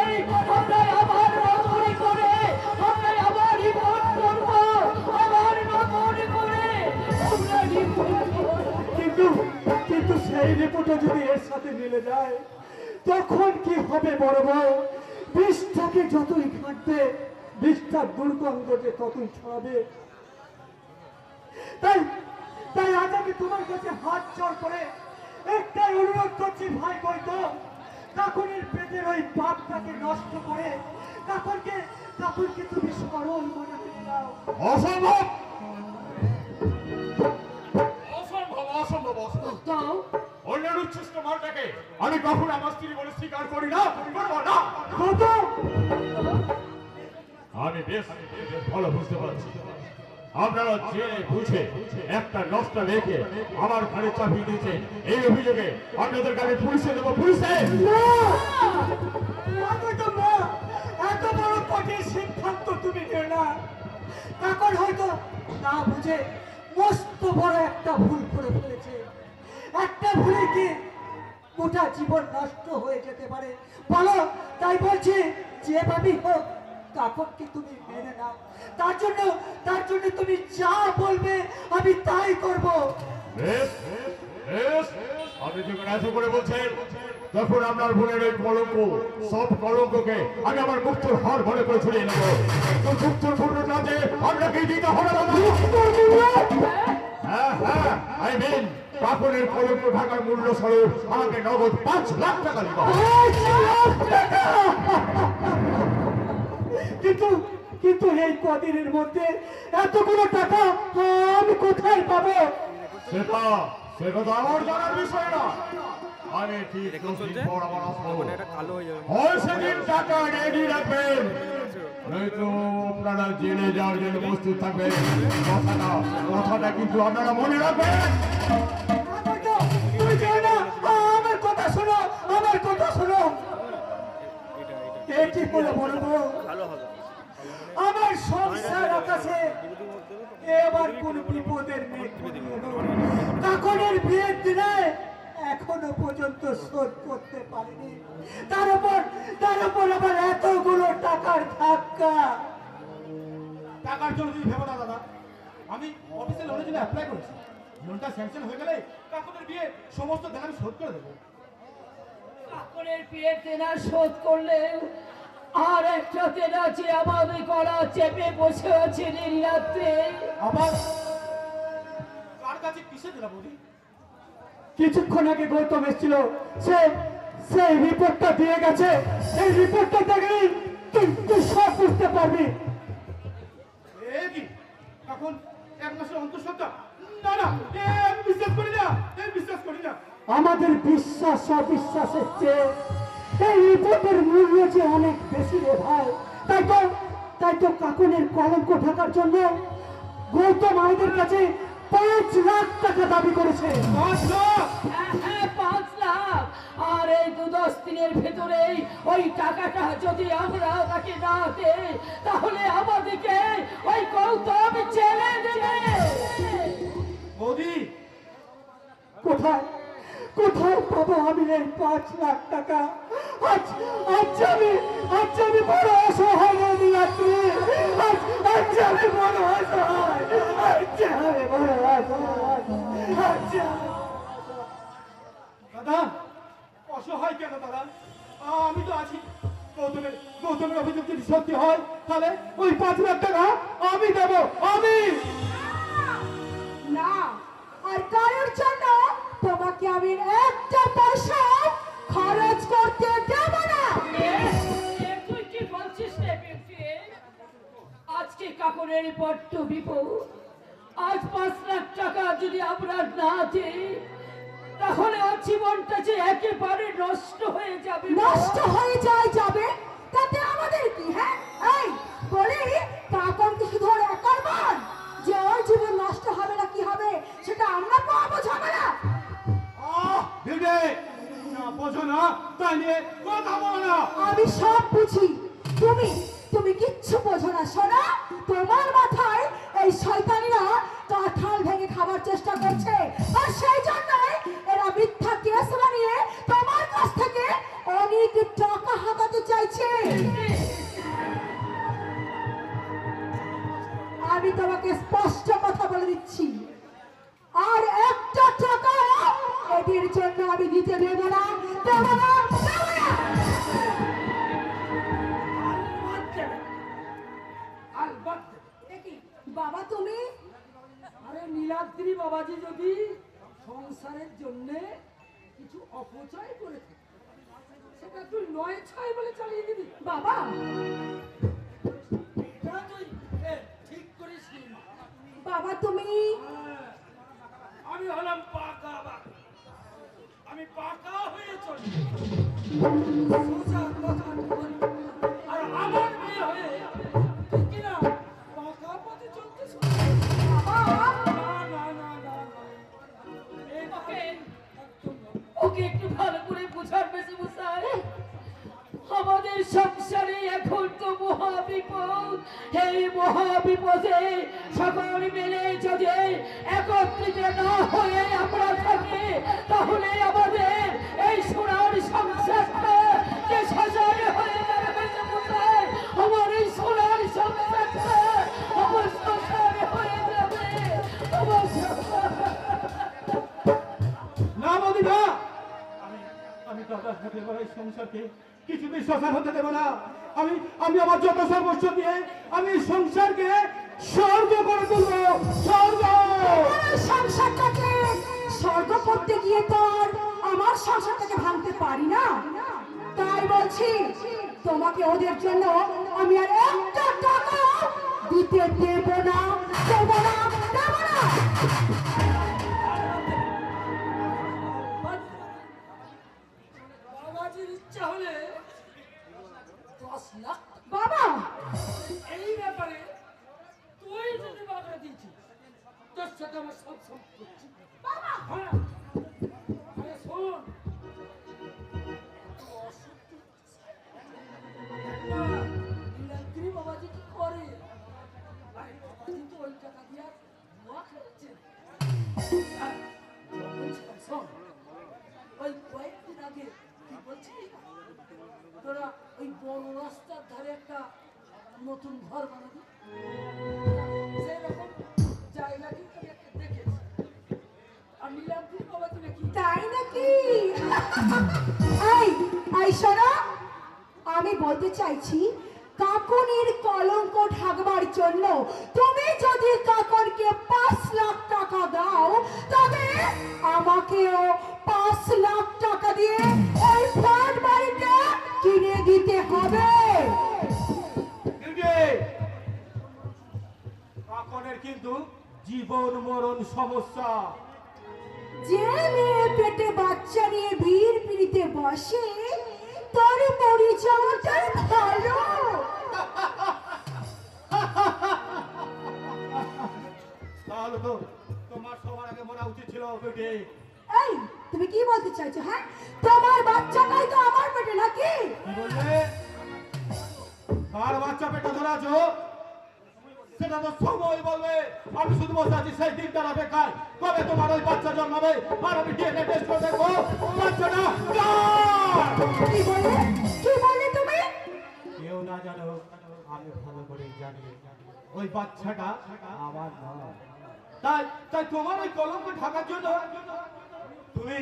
আমরা আবার নতুন করে আমরা আবার রিপোর্ট করবো, আবার নতুন করে আমরা রিপোর্ট করবো। কিন্তু কিন্তু সেই রিপোর্টে যদি এর সাথে মিলে যায়, তখন কি হবে বড় বউ? বিষটাকে যতই ঘাঁটবে, বিষটার দুর্গন্ধ যে ততই ছড়াবে। তাই তাই আজ আমি তোমার কাছে হাত জোড় করে একটাই অনুরোধ করছি ভাই গৌতম, কাকুনের পেটের ওই পাপটাকে নষ্ট করে কাকুনকে তুমি স্মরণ বানাতে দাও। অসম্ভব অসম্ভব অসম্ভব অসম্ভব। তাও অন্যের উচ্ছিষ্ট মালটাকে আমি কখনো আমার স্ত্রী বলে স্বীকার করি না, করবো না। গৌতম, আমি বেশ ভালো বুঝতে পারছি আপনারা জেনে বুঝে একটা নষ্ট মেয়েকে আমার ঘরে চাপিয়ে দিয়েছে। এই অভিযোগে আপনাদেরকে আমি পুলিশে দেবো। পুলিশে এত বড় কঠিন সিদ্ধান্ত তুমি নিও না। কাকন হয়তো না বুঝে মস্ত বড় একটা ভুল করে ফেলেছে। একটা ভুলে কি গোটা জীবন নষ্ট হয়ে যেতে পারে বলো? তাই বলছি যেভাবেই হোক কাকনকে তুমি মেনে নাও। তার জন্য তুমি যা বলবে আমি তাই করব। বেশ বেশ, আপনি যখন এত করে বলছেন, তখন আপনার বোনের ওই কলঙ্ক, সব কলঙ্ককে আমি আমার মুক্তর হার ভরে করে ছড়িয়ে নেব। তো মুক্তর পূর্ণতাতে আপনাকে দিতে হবে না। হ্যাঁ হ্যাঁ, আই মিন কাপড়ের কলঙ্ক ঢাকার মূল্য স্বরূপ আমাকে নগদ 5 লাখ টাকা দিতে হবে। কিন্তু এই কদিনের মধ্যে এতগুলো টাকা আমি কোথায় পাবো? সেটা সেটা তো আমার জানার বিষয় না। আমি ঠিক দুদিন পর আবার আসবো। ওই সেদিন টাকা রেডি রাখবেন, নয়তো আপনারা জেলে যাওয়ার জন্য প্রস্তুত থাকবেন। কথাটা কিন্তু আপনারা মনে রাখবেন। তুমি যেও না, আমার কথা শোনো, আমার কথা শোনো। এ কি করে বলবো, আমার সংসার আকাশে এবার কোন বিপদের মেঘ ঘনিয়ে এলো। কাকনের বিয়ের দিনে এখনো পর্যন্ত শোধ করতে পারিনি, তার উপর আবার এতগুলো টাকার ধাক্কা। টাকার জন্য তুমি ভেবো না দাদা, আমি অফিসে লোনের জন্য অ্যাপ্লাই করেছি। লোনটা স্যাংশন হয়ে গেলে কাকুদের বিয়ে সমস্ত দেনা আমি শোধ করে দেবো। কাকনের বিয়ের দেনা শোধ করলে আর একটা দেনা যে আমাদের করা চেপে বসে আছে নীল রাত্রে। আবার কার কাছে কিসে দিলা বৌদি? কিছুক্ষণ আগে গৌতম এসেছিল, সেই রিপোর্টটা দিয়ে গেছে। এই রিপোর্টটা দেখলেই তুই সব বুঝতে পারবি। এ কি এখন এক মাসের অন্তঃসত্ত্বা? না না, আমি বিশ্বাস করি না, আমি বিশ্বাস করি না। আমাদের বিশ্বাস অবিশ্বাসের চেয়ে এই রিপোর্টের মূল্য যে অনেক বেশি রে ভাই। তাই তো কাকনের কলঙ্ক ঢাকার জন্য গৌতম আমাদের কাছে 5 লাখ টাকা দাবি করেছে। 5 লাখ? হ্যাঁ, 5 লাখ। আর এই 2-10 দিনের ভেতরেই ওই টাকাটা যদি আমরা তাকে না দেই, তাহলে আমাদেরকে ওই গৌতম জেলে দেবে। বৌদি কোথায় পাবো আমি এই 5 লাখ টাকা? আজ আমি বড় অসহায় নদী রাত্রি, আজ আমি বড় অসহায়, আজ আমি বড় অসহায়। দাদা অসহায় কেন দাদা? আমি তো আছি। গৌতমের অভিযোগ যদি সত্যি হয় তাহলে ওই 5 লাখ টাকা আমি দেবো, আমি। না, আর কারোর জন্য তোমাকে আমি একটা পয়সা খরচ করতে দেব না। তুই কি বলছিস রে বিউটি? আজকে কাকনের বড্ড বিপদ। আজ 5 লাখ টাকা যদি আমরা না দিই, তাহলে ওর জীবনটা যে একেবারে নষ্ট হয়ে যাবে। নষ্ট হয়ে যাবে, তাতে আমাদের কি? হ্যাঁ, এই বলি, কাকন কি শুধু ওর একার মান যে ওর জীবন নষ্ট হবে না কি হবে সেটা আমরা পাবো ঝামেলা? ভিড়ে না বোঝো না, তাই নিয়ে কথা বলো না। আমি সব বুঝি, তুমি কিচ্ছু বোঝো না। শোনো, তোমার মাথায় এই শয়তানিরা কাঁঠাল ভেঙে খাবার চেষ্টা করছে, আর সেই জন্যই এরা মিথ্যা কেস বানিয়ে তোমার কাছ থেকে অনেক টাকা হাতাতে চাইছে। আমি তোমাকে স্পষ্ট কথা বলে দিচ্ছি, আর একটা টাকা এদের জন্য আমি দিতে দেব না। বাবা তুমি? আরে নীলাদ্রি বাবাজি যদি সংসারের জন্য কিছু অপচয় করে থাকে, সেটা তুই 9-6 বলে চালিয়ে দিবি। বাবা এটা তুই ঠিক করিস নি। বাবা তুমি? আমি হলাম পাকা বাবা, আমি পাকা হয়ে চলি। সোজা কথা বলি। আর আমার মেয়ে হয়ে তুই কিনা পাকা পথে চলতেছ? ওকে একটু ভালো করে বোঝার বেশি মশাই। আমাদের সংসারে এখন তো মহাবিপদ। এই মহাবিপদে সকল মিলে যদি একত্রিত না হয়ে আমরা থাকি, তাহলে আমাদের এই সোনার সংসারটা যে শ্মশানে হয়ে যাবে বেশি মশাই। আমার এই সোনার সংসারটা আমার শ্মশানে হয়ে যাবে। আমার না বৌদি না, আমি দাদার হাতে গড়া এই সংসারকে কিছুতেই শ্মশান হতে দেব না। আমি আমার যত সর্বস্ব দিয়ে আমি সংসারকে স্বর্গ করে তুলবো, স্বর্গ। সংসারটাকে স্বর্গ করতে গিয়ে তো আর আমার সংসারটাকে ভাঙতে পারি না। তাই বলছি, তোমাকে ওদের জন্য আমি আর একটা টাকা দিতে দেব না, দেব না, দেব না। নীলাদ্রির ইচ্ছা হলে 10 লাখ বাবা এই ব্যাপারে তুই যদি বাধা দিয়েছিস তোর সাথে আমার সব সম্পর্ক বাবা হ্যাঁ আরে শোন নীলাদ্রি বাবাজি কি করে আরে বাবাজি তো ওই টাকা দিয়ে নোয়া খেলছে শোন ওই কয়েকদিন আগে কি বলছিলি না তোরা ওই বড় রাস্তার ধারে একটা নতুন ঘর বানাবি সেরকম জায়গা কিন্তু আমি একটা দেখেছি আর নীলাদ্রি বাবাজি নাকি তাই নাকি এই এই শোনো আমি বলতে চাইছি কাকনির কলঙ্ক ঢাকবার জন্য তুমি যদি কাকনকে 5 লাখ টাকা দাও তবে আমাকেও 5 লাখ টাকা দিয়ে এই ফ্ল্যাট বাড়িটা কিনে দিতে হবে। কাকনের কিন্তু জীবন মরণ সমস্যা। যে মেয়ে পেটে বাচ্চা নিয়ে ভিড় পিড়িতে বসে তার পরিচয়টাই ভালো। তাহলে তো তোমার সবার আগে মরা উচিত ছিল বেটে। এই তুমি কি বলতে চাইছো? হ্যাঁ তোমার বাচ্চাটাই তো আমার পেটে নাকি? কি বললে? কার বাচ্চা পেটে ধরাছো সেটা তো সময় বলবে। আমি শুধু বসে আছি সেই দিনটার অপেক্ষায় কবে তোমার ওই বাচ্চা জন্মাবে আর আমি ডিএনএ টেস্ট করে দেখবো বাচ্চাটা কার। কি বললে তুমি? কেউ না জানো আমি ভালো করে জানি ওই বাচ্চাটা আমার নয়। তাই তাই তোমার ওই কলঙ্ক ঢাকার জন্য তুমি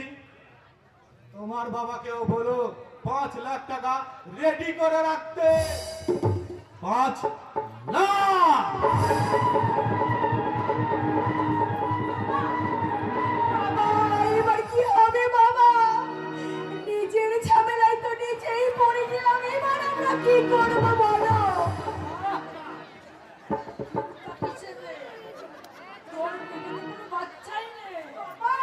তোমার বাবাকেও বলো 5 লাখ টাকা রেডি করে রাখতে। 5 লাখ। বাবা এবার কি হবে বাবা? নিজের ঝামেলায় তো নিজেই পড়ে গেলাম, এবার আমরা কি করবো বলো? তোর পেটে তো কোনো বাচ্চাই নেই বাবা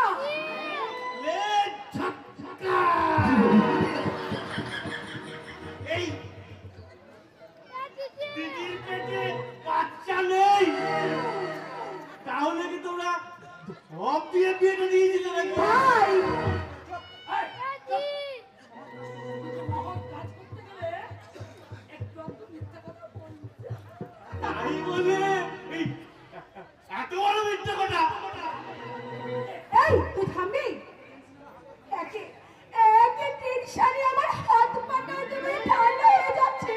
এই দিদির পেটে বাচ্চা নেই তাহলে কি তোমরা সব দিয়ে বিয়েটা দিয়ে দিলে নাকি? ভাই মহৎ কাজ করতে গেলে একটু একটু মিথ্যা কথা বলতে তাই বলে এই এত বড় মিথ্যা কথা? এই তুই থামবি? একে একে টেনশনে আমার হাত পাটা তুমি ঠান্ডা হয়ে যাচ্ছে,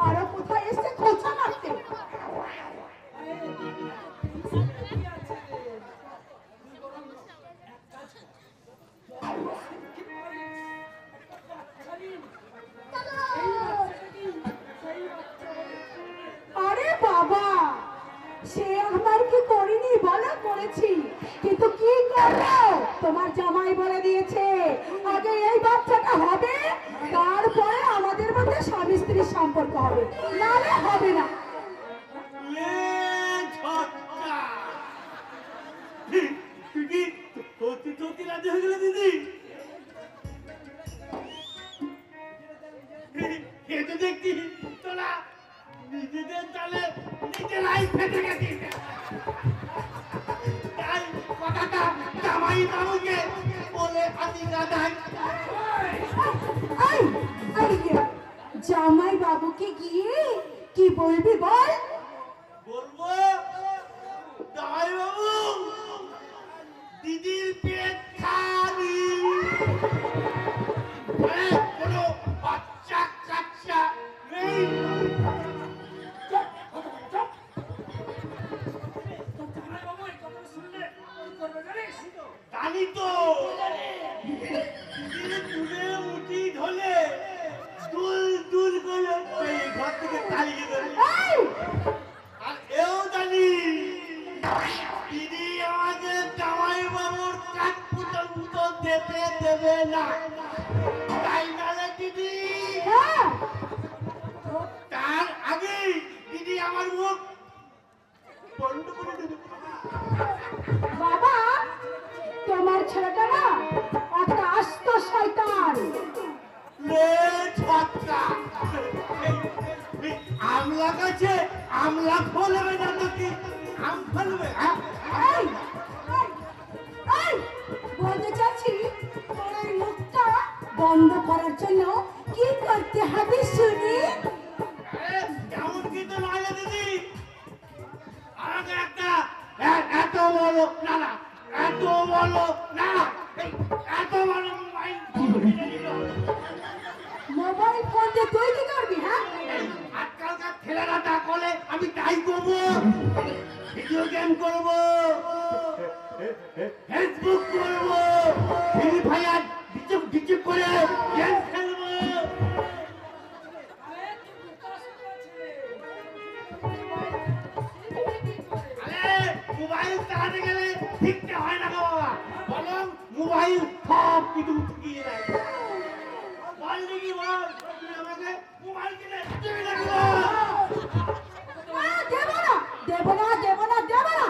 আরো কোথায় এসে খোঁচা মারতে। আরে বাবা সে আমার কি করিনি বলো, করেছি, কিন্তু কি করবো তোমার জামাই বলে দিয়েছে আগে এই বাচ্চাটা হবে তারপরে আমাদের মধ্যে স্বামী স্ত্রীর সম্পর্ক হবে, নাহলে হবে না। লে ঝটকা। তুই কি সত্যি রাজি হয়ে গেলে দিদি? এ তো দেখছি তোরা নিজেদের চালে নিজেরাই ফেটে গেছিস। তাই কথাটা জামাই বাবুকে বলে আদি গাদাই। এই এই জামাই বাবুকে গিয়ে কি বলবি বল? বলবো জামাই বাবু দিদির পেট খালি, কোনো বাচ্চা কাচ্চা নেই। জানি তো তুলে উঠি ধরে দুল দুল করে এই ঘর থেকে তাড়িয়ে দেবে। এই আর এও জানি দিদি আমাকে জামাই বাবুর কাঠ পর্যন্ত যেতে দেবে না, তাই নালে দিদি হ্যাঁ তার আগেই দিদি আমার মুখ বন্ধ করে দেবে। বাবা তোমার ছেলেটা না একটা আস্ত শয়তান, আমলা ফলবে না তো কি আম ফলবে এই, এই, এই, বলতে চাচ্ছি তোর এই মুখটা বন্ধ করার জন্য কি করতে হবে শুনি? কেমন কিন্তু নয় দিদি আমাকে একটা এত বড় না না এত বড় না এই এত বড় মোবাইল কিনে দিল। মোবাইল ফোন দিয়ে তুই কি করবি হ্যাঁ? আজকালকার ছেলেরা যা করে আমি তাই করবো ভিডিও গেম করবো ফেসবুক করবো ফ্রি ফায়ার ডিচুক করে গেম খেলবো। আরে মোবাইল চালাতে গেলে শিখতে হয় না গো বাবা, বরং মোবাইল সব কিছু শিখিয়ে দেয়। বল দেখি বল, তুই আমাকে মোবাইল কিনে দিবি নাকি বল? দেব না দেব না দেব না দেব না।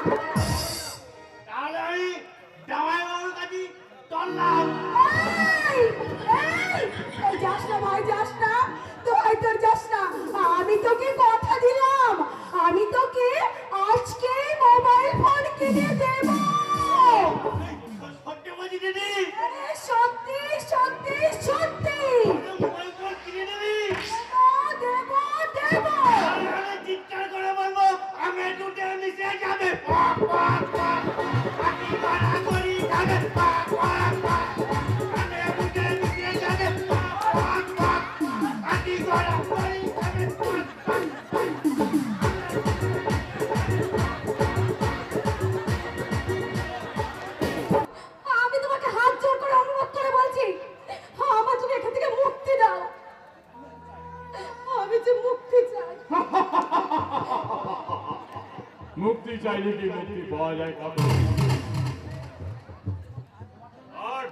তাহলে আমি জামাই বাবুর কাছে চললাম। এই, এই, এই যাস না ভাই যাস না, দোহাই তোর যাস না। আমি তোকে কথা দিলাম, আমি তোকে আজকে মোবাইল ফোন কিনে দেব। সত্যি বলছি দিদি, আরে সত্যি সত্যি সত্যি মোবাইল ফোন কিনে দিবি? দেব দেব। তাহলে চিৎকার করে বলবো আমি দুটো মিশে যাবে পাক পাক পাক পাকি মারা করি যাবে পাক পাক পাক আমি দুটো মিশে যাবে পাক পাক পাক পাকি মারা করি যাবে পাক পাক আমি তোমাকে হাত জোর করে অনুরোধ করে বলছি, আমার তুমি এখান থেকে মুক্তি দাও। আমি যে মুক্তি চাই। মুক্তি চাইলে কি মুক্তি পাওয়া যায় কাকু? আর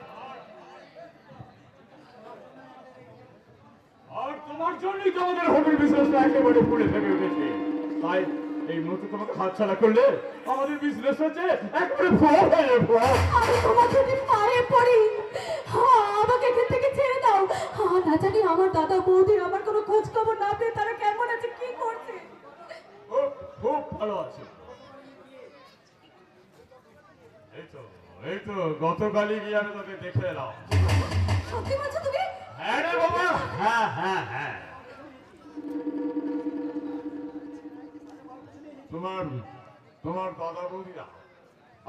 আর তোমার জন্যই তো আমাদের হোটেল বিজনেসটা একেবারে পুড়ে ফেলে উঠেছে। তাই এই মুহূর্তে তোমাকে হাতছাড়া করলে আমাদের বিজনেস হচ্ছে একেবারে ফ্লপ হয়ে যাবে, flop। আমি তোমার যদি পায়ে পড়ি, আমাকে এখান থেকে ছেড়ে দাও। না জানি আমার দাদা বৌদি আমার কোনো খোঁজ খবর না পেয়ে তারা কেমন আছে কি করছে। খুব খুব ভালো আছে। এই তো গতকালই গিয়ে আমি তোকে দেখে এলাম। সত্যি বলছো তুমি? হ্যাঁ রে বাবা, হ্যাঁ হ্যাঁ হ্যাঁ। তোমার তোমার দাদা বৌদিরা,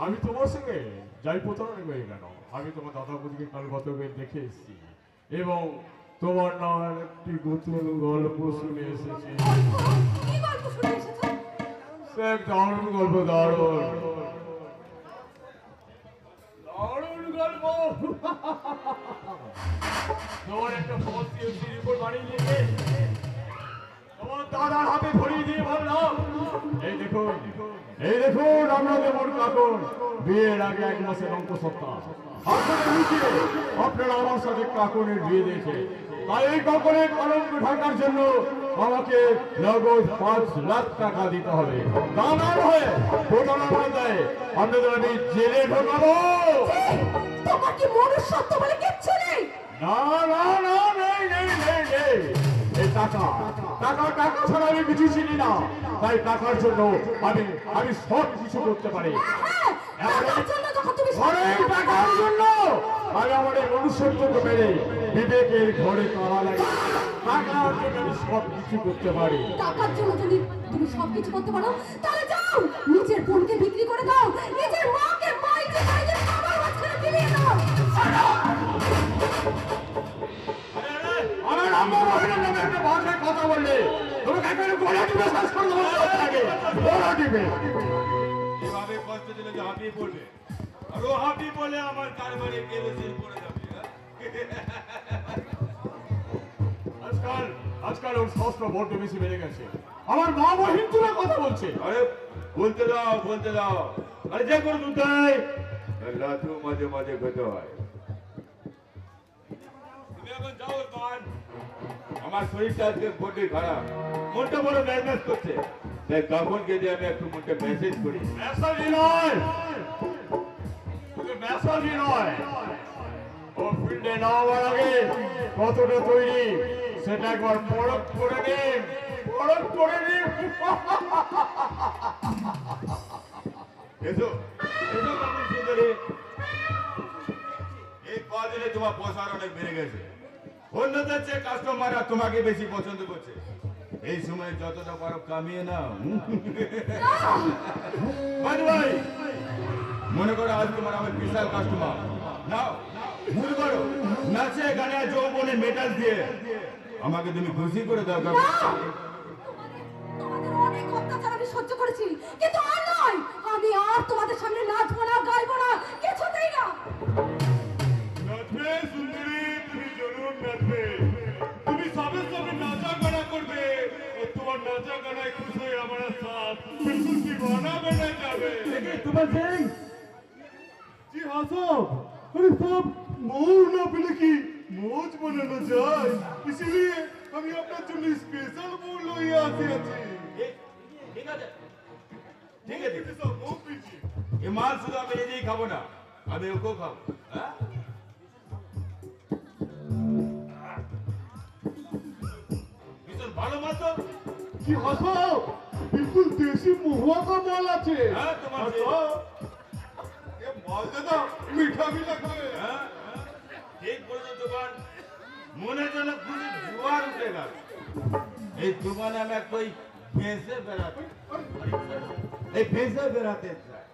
আমি তোমার সঙ্গে যাই প্রতারণা করি কেন, আমি তোমার দাদা বৌদিকে কাল গতকাল দেখে এসেছি এবং তোমার নামের একটি নতুন গল্প শুনে এসেছি। কি গল্প শুনে এসেছো? সে এক দারুণ গল্প, দারুণ দারুণ গল্প। তোমার একটা ফলসি রিপোর্ট বানিয়ে নিয়ে তোমার দাদার হাতে ধরিয়ে দিয়ে বললাম, এই দেখুন আপনাদের মোর কাকন বিয়ের আগে 1 মাসের অন্তঃসত্ত্বা আপনারা আমার সাথে কাকনের বিয়ে দিয়েছে। তাই এই কাকনের কলঙ্ক ঢাকার জন্য আমাকে নগদ 5 লাখ টাকা দিতে হবে। তা না হয়ে প্রতারণা দেয় আপনাদের আমি জেলে ঢোকাবো। তোমার কি মনুষ্যত্ব বলে কিচ্ছু নেই? না না না, নেই নেই নেই নেই। এই টাকা টাকা টাকা ছাড়া আমি কিছু চিনি না। তাই টাকার জন্য আমি সব কিছু করতে পারি। টাকার জন্য যখন তুমি ঘরে টাকার জন্য আমি আমার এই মনুষ্যত্বকে মেরে বিবেকের ঘরে তালা লাগে। টাকার জন্য আমি সব কিছু করতে পারি। টাকার জন্য যদি তুমি সবকিছু করতে পারো তাহলে যাও নিজের বোনকে বিক্রি করে দাও, নিজের মাকে মাইকে মাইকে বাবার মাঝখানে ফিরিয়ে দাও। আমার আম্মা মহিলার নামে একটা ভাষায় কথা বললে তোমাকে একেবারে গলা টিপে শ্বাস করে দেবো। গলা টিপে এভাবে কষ্ট দিলে যে হাঁপিয়ে পড়বে, আর ও হাঁপিয়ে পড়লে আমার কারবারে কেরোসিন পড়ে যাবে। আজকাল ওর শাস্ত্র বড্ড বেশি বেড়ে গেছে। আমার মা বহিন তুলে কথা বলছে। আরে বলতে দাও। আরে যে করে দুটাই লাথু মাঝে মাঝে খেতে হয়। তুমি এখন যাও কান, আমার শরীরটা আজকে বড্ড খারাপ, মনটা বড় ম্যানেজ করছে। তাই কাপড়কে দিয়ে আমি একটু মনটা মেসেজ করি। মেসাজি নয়, মেসাজি নয়, ও ফিল্ডে নামার আগে কতটা তৈরি সেটা একবার পরখ করে নিন। খরচ করে নি। এসো এসো কাকুন সুন্দরী, এই কদিনে তোমার পয়সার অনেক বেড়ে গেছে। অন্যদের চেয়ে কাস্টমাররা তোমাকে বেশি পছন্দ করছে। এই সময় যতটা পারো কামিয়ে নাও। ভাই মনে করো আজ তোমার আমার বিশাল কাস্টমার। নাও শুরু করো, নাচে গানে যৌবনে মেটাল দিয়ে আমাকে তুমি খুশি করে দাও কাকু। তোমাদের অনেক অত্যাচার আমি সহ্য করেছি, কিন্তু আর নয়। আমি আর তোমাদের সামনে নাচবো না, গাইবো না, কিছুতেই না। নাচবে সুন্দরী, তুমি জরুর নাচবে। তুমি সবে সবে নাচা গানা করবে और তোমার নাচা গানায় খুশ হয়ে हमारा साथ बिल्कुल दीवाना बना जावे। তোমার সিং जी हाँ साहब, अरे साहब मऊ ना पहले की मौज बनाना जाए, इसीलिए हम আপনার জন্য স্পেশাল মৌ লইয়া আসি আছি। ঠিক আছে ঠিক আছে, ঠিক আছে মৌ পিজি। এ মাল শুধু আমি নিজেই খাবো না, আমি ওকেও খাবো। হ্যাঁ ভীষণ ভালো মাল তো। जी हाँ साहब, बिल्कुल देसी महुआ का माल আছে। হ্যাঁ তোমার और সিং। साहब, ये माल ज्यादा मीठा भी लगবে। হ্যাঁ ঠিক বলেছো দোকান, মনে যেন খুশি জোয়ার উঠে গেল। এই দোকানে আমি একটা ওই ভেসে বেড়াতে, এই ভেসে বেড়াতে চাই।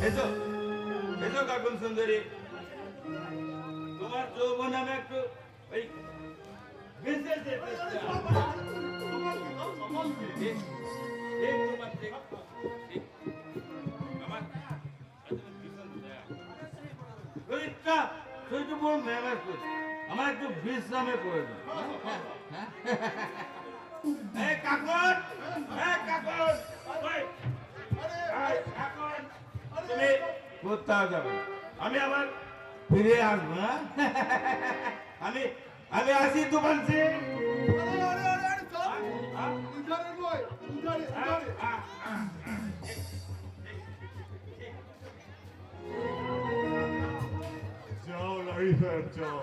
এসো এসো কাকুন সুন্দরী, তোমার যৌবন আমি একটু ওই ভেসে যেতে চাই। ঠিক, ঠিক তোমার ঠিক, ঠিক। আমার ভীষণ দয়া। শরীরটা শরীরটা বড় মেহনত করছে, আমার একটু বিশ্রামে প্রয়োজন। এই কাকন, এই কাকন, ওই, এই কাকন, তুমি কোথাও যাবে না। আমি আবার ফিরে আসবো। হ্যাঁ? আমি আমি আসি দোকান से। अरे अरे अरे अरे साहब, उधर है वो, उधर है। जाओ लाड़ी साहब जाओ,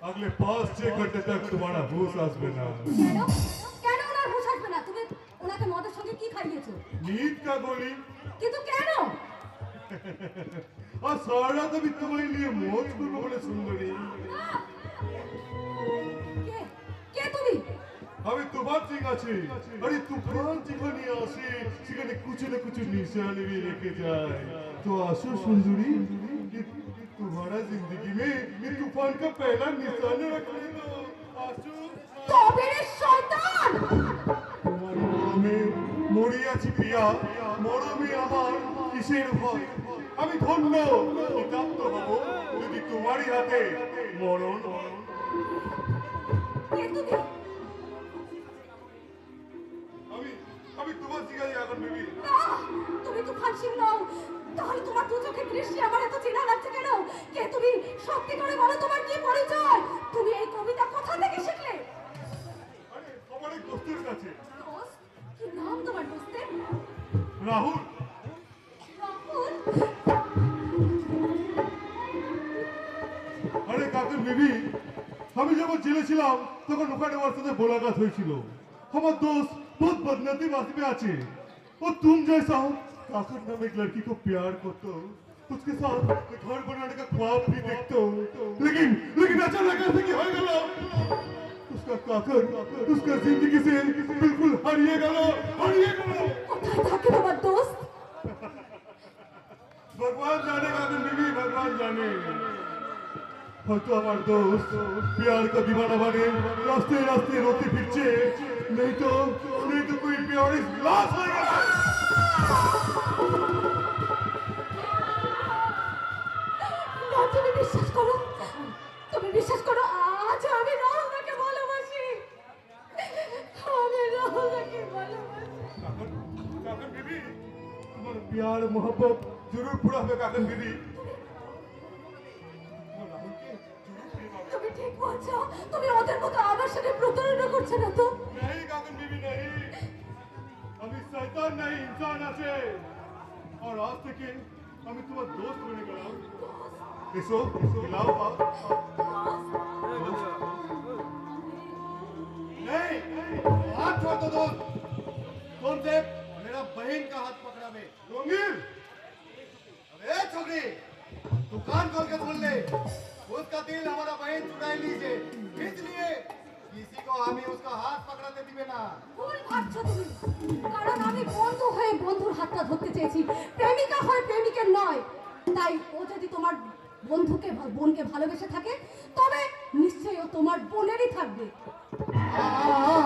अगले 5-6 घंटे तक तुम्हारा होश আসবে না। কেন কেন ওনার হুঁশ আসবে না? তুমি ওনাকে মদের সঙ্গে কি খাইয়েছো? नींद का गोली কিন্তু কেন? और सारा रात अभी तुम्हारे लिए मौज করবো বলে সুন্দরী। কে কে তুমি? আমি তুফান সিং আছি। আরে তুফান যেখানে আসে সেখানে কিছু না কিছু নিশানি भी রেখে যায়। तो आशो सुंदरी, तुम्हारा जिंदगी में ये तूफान का पहला निशाना रखने दो। आशो তবে রে শয়তান! তোমার মরমে মরিয়াছি প্রিয়া, মরমে আমার কিসের ভয়? আমি ধন্য কৃতার্থ হব যদি তোমারই হাতে মরণ। কে তুমি? আমি আমি তোমার জিগাই এখন বেবি। না, তুমি তো ফাঁসিং নও। তাহলে তোমার দু চোখের দৃষ্টি আমার এত চেনা লাগছে কেন? কে তুমি? সত্যি করে বলো, তোমার কি পরিচয়? তুমি এই কবিতা কোথা থেকে শিখলে? আরে আমার এক দোস্তের কাছে। দোস্ত? কি নাম তোমার দোস্তের? রাহুল। রাহুল? আরে কাকুর বেবি, আমি যখন জেলে ছিলাম তখন ওখানে আমার সাথে মোলাকাত হয়েছিল। আমার दोस्त बहुत बदनती बात में আছে। और तुम जैसा काकर नाम एक लड़की को प्यार करता हूँ, उसके साथ मैं घर बनाने का ख्वाब भी देखता हूँ, लेकिन अचानक ऐसे की हो गया, उसका काकर उसका जिंदगी से बिल्कुल हारिए गया। কোথায় থাকে তোমার দোস্ত? भगवान जाने काकर बेबी, भगवान जाने। হয়তো আমার দোস্ত प्यार का दीवाना बने रास्ते रास्ते रोते फिरছে, नहीं तो कोई प्यार इस लाश हो गया। না, তুমি বিশ্বাস করো, তুমি বিশ্বাস করো, আজ আমি রাহুলকে ভালোবাসি। আমি রাহুলকে ভালোবাসি। काकर बीबी, तुम्हारा प्यार मोहब्बत जरूर पूरा होगा काकर बीबी। তুমি ঠিক বলছো, তুমি ওদের মতো আমার সাথে প্রতারণা করছো না তো? नहीं काकर बीबी नहीं, আমি শয়তান नहीं इंसान আছে। और आज থেকে আমি তোমার दोस्त बने গেলাম। এসো মিলাও বাপ। नहीं से इसलिए किसी को हमें उसका हाथ पकड़ाते दिवे ना। ভুল ভাবছো তুমি, কারণ আমি বন্ধু হয়ে বন্ধুর হাতটা ধরতে চেয়েছি, প্রেমিকা হয়ে প্রেমিকের নয়। তাই ও যদি তোমার বোনকে ভালোবেসে থাকে, তবে নিশ্চয়ই ও তোমার বোনেরই থাকবে।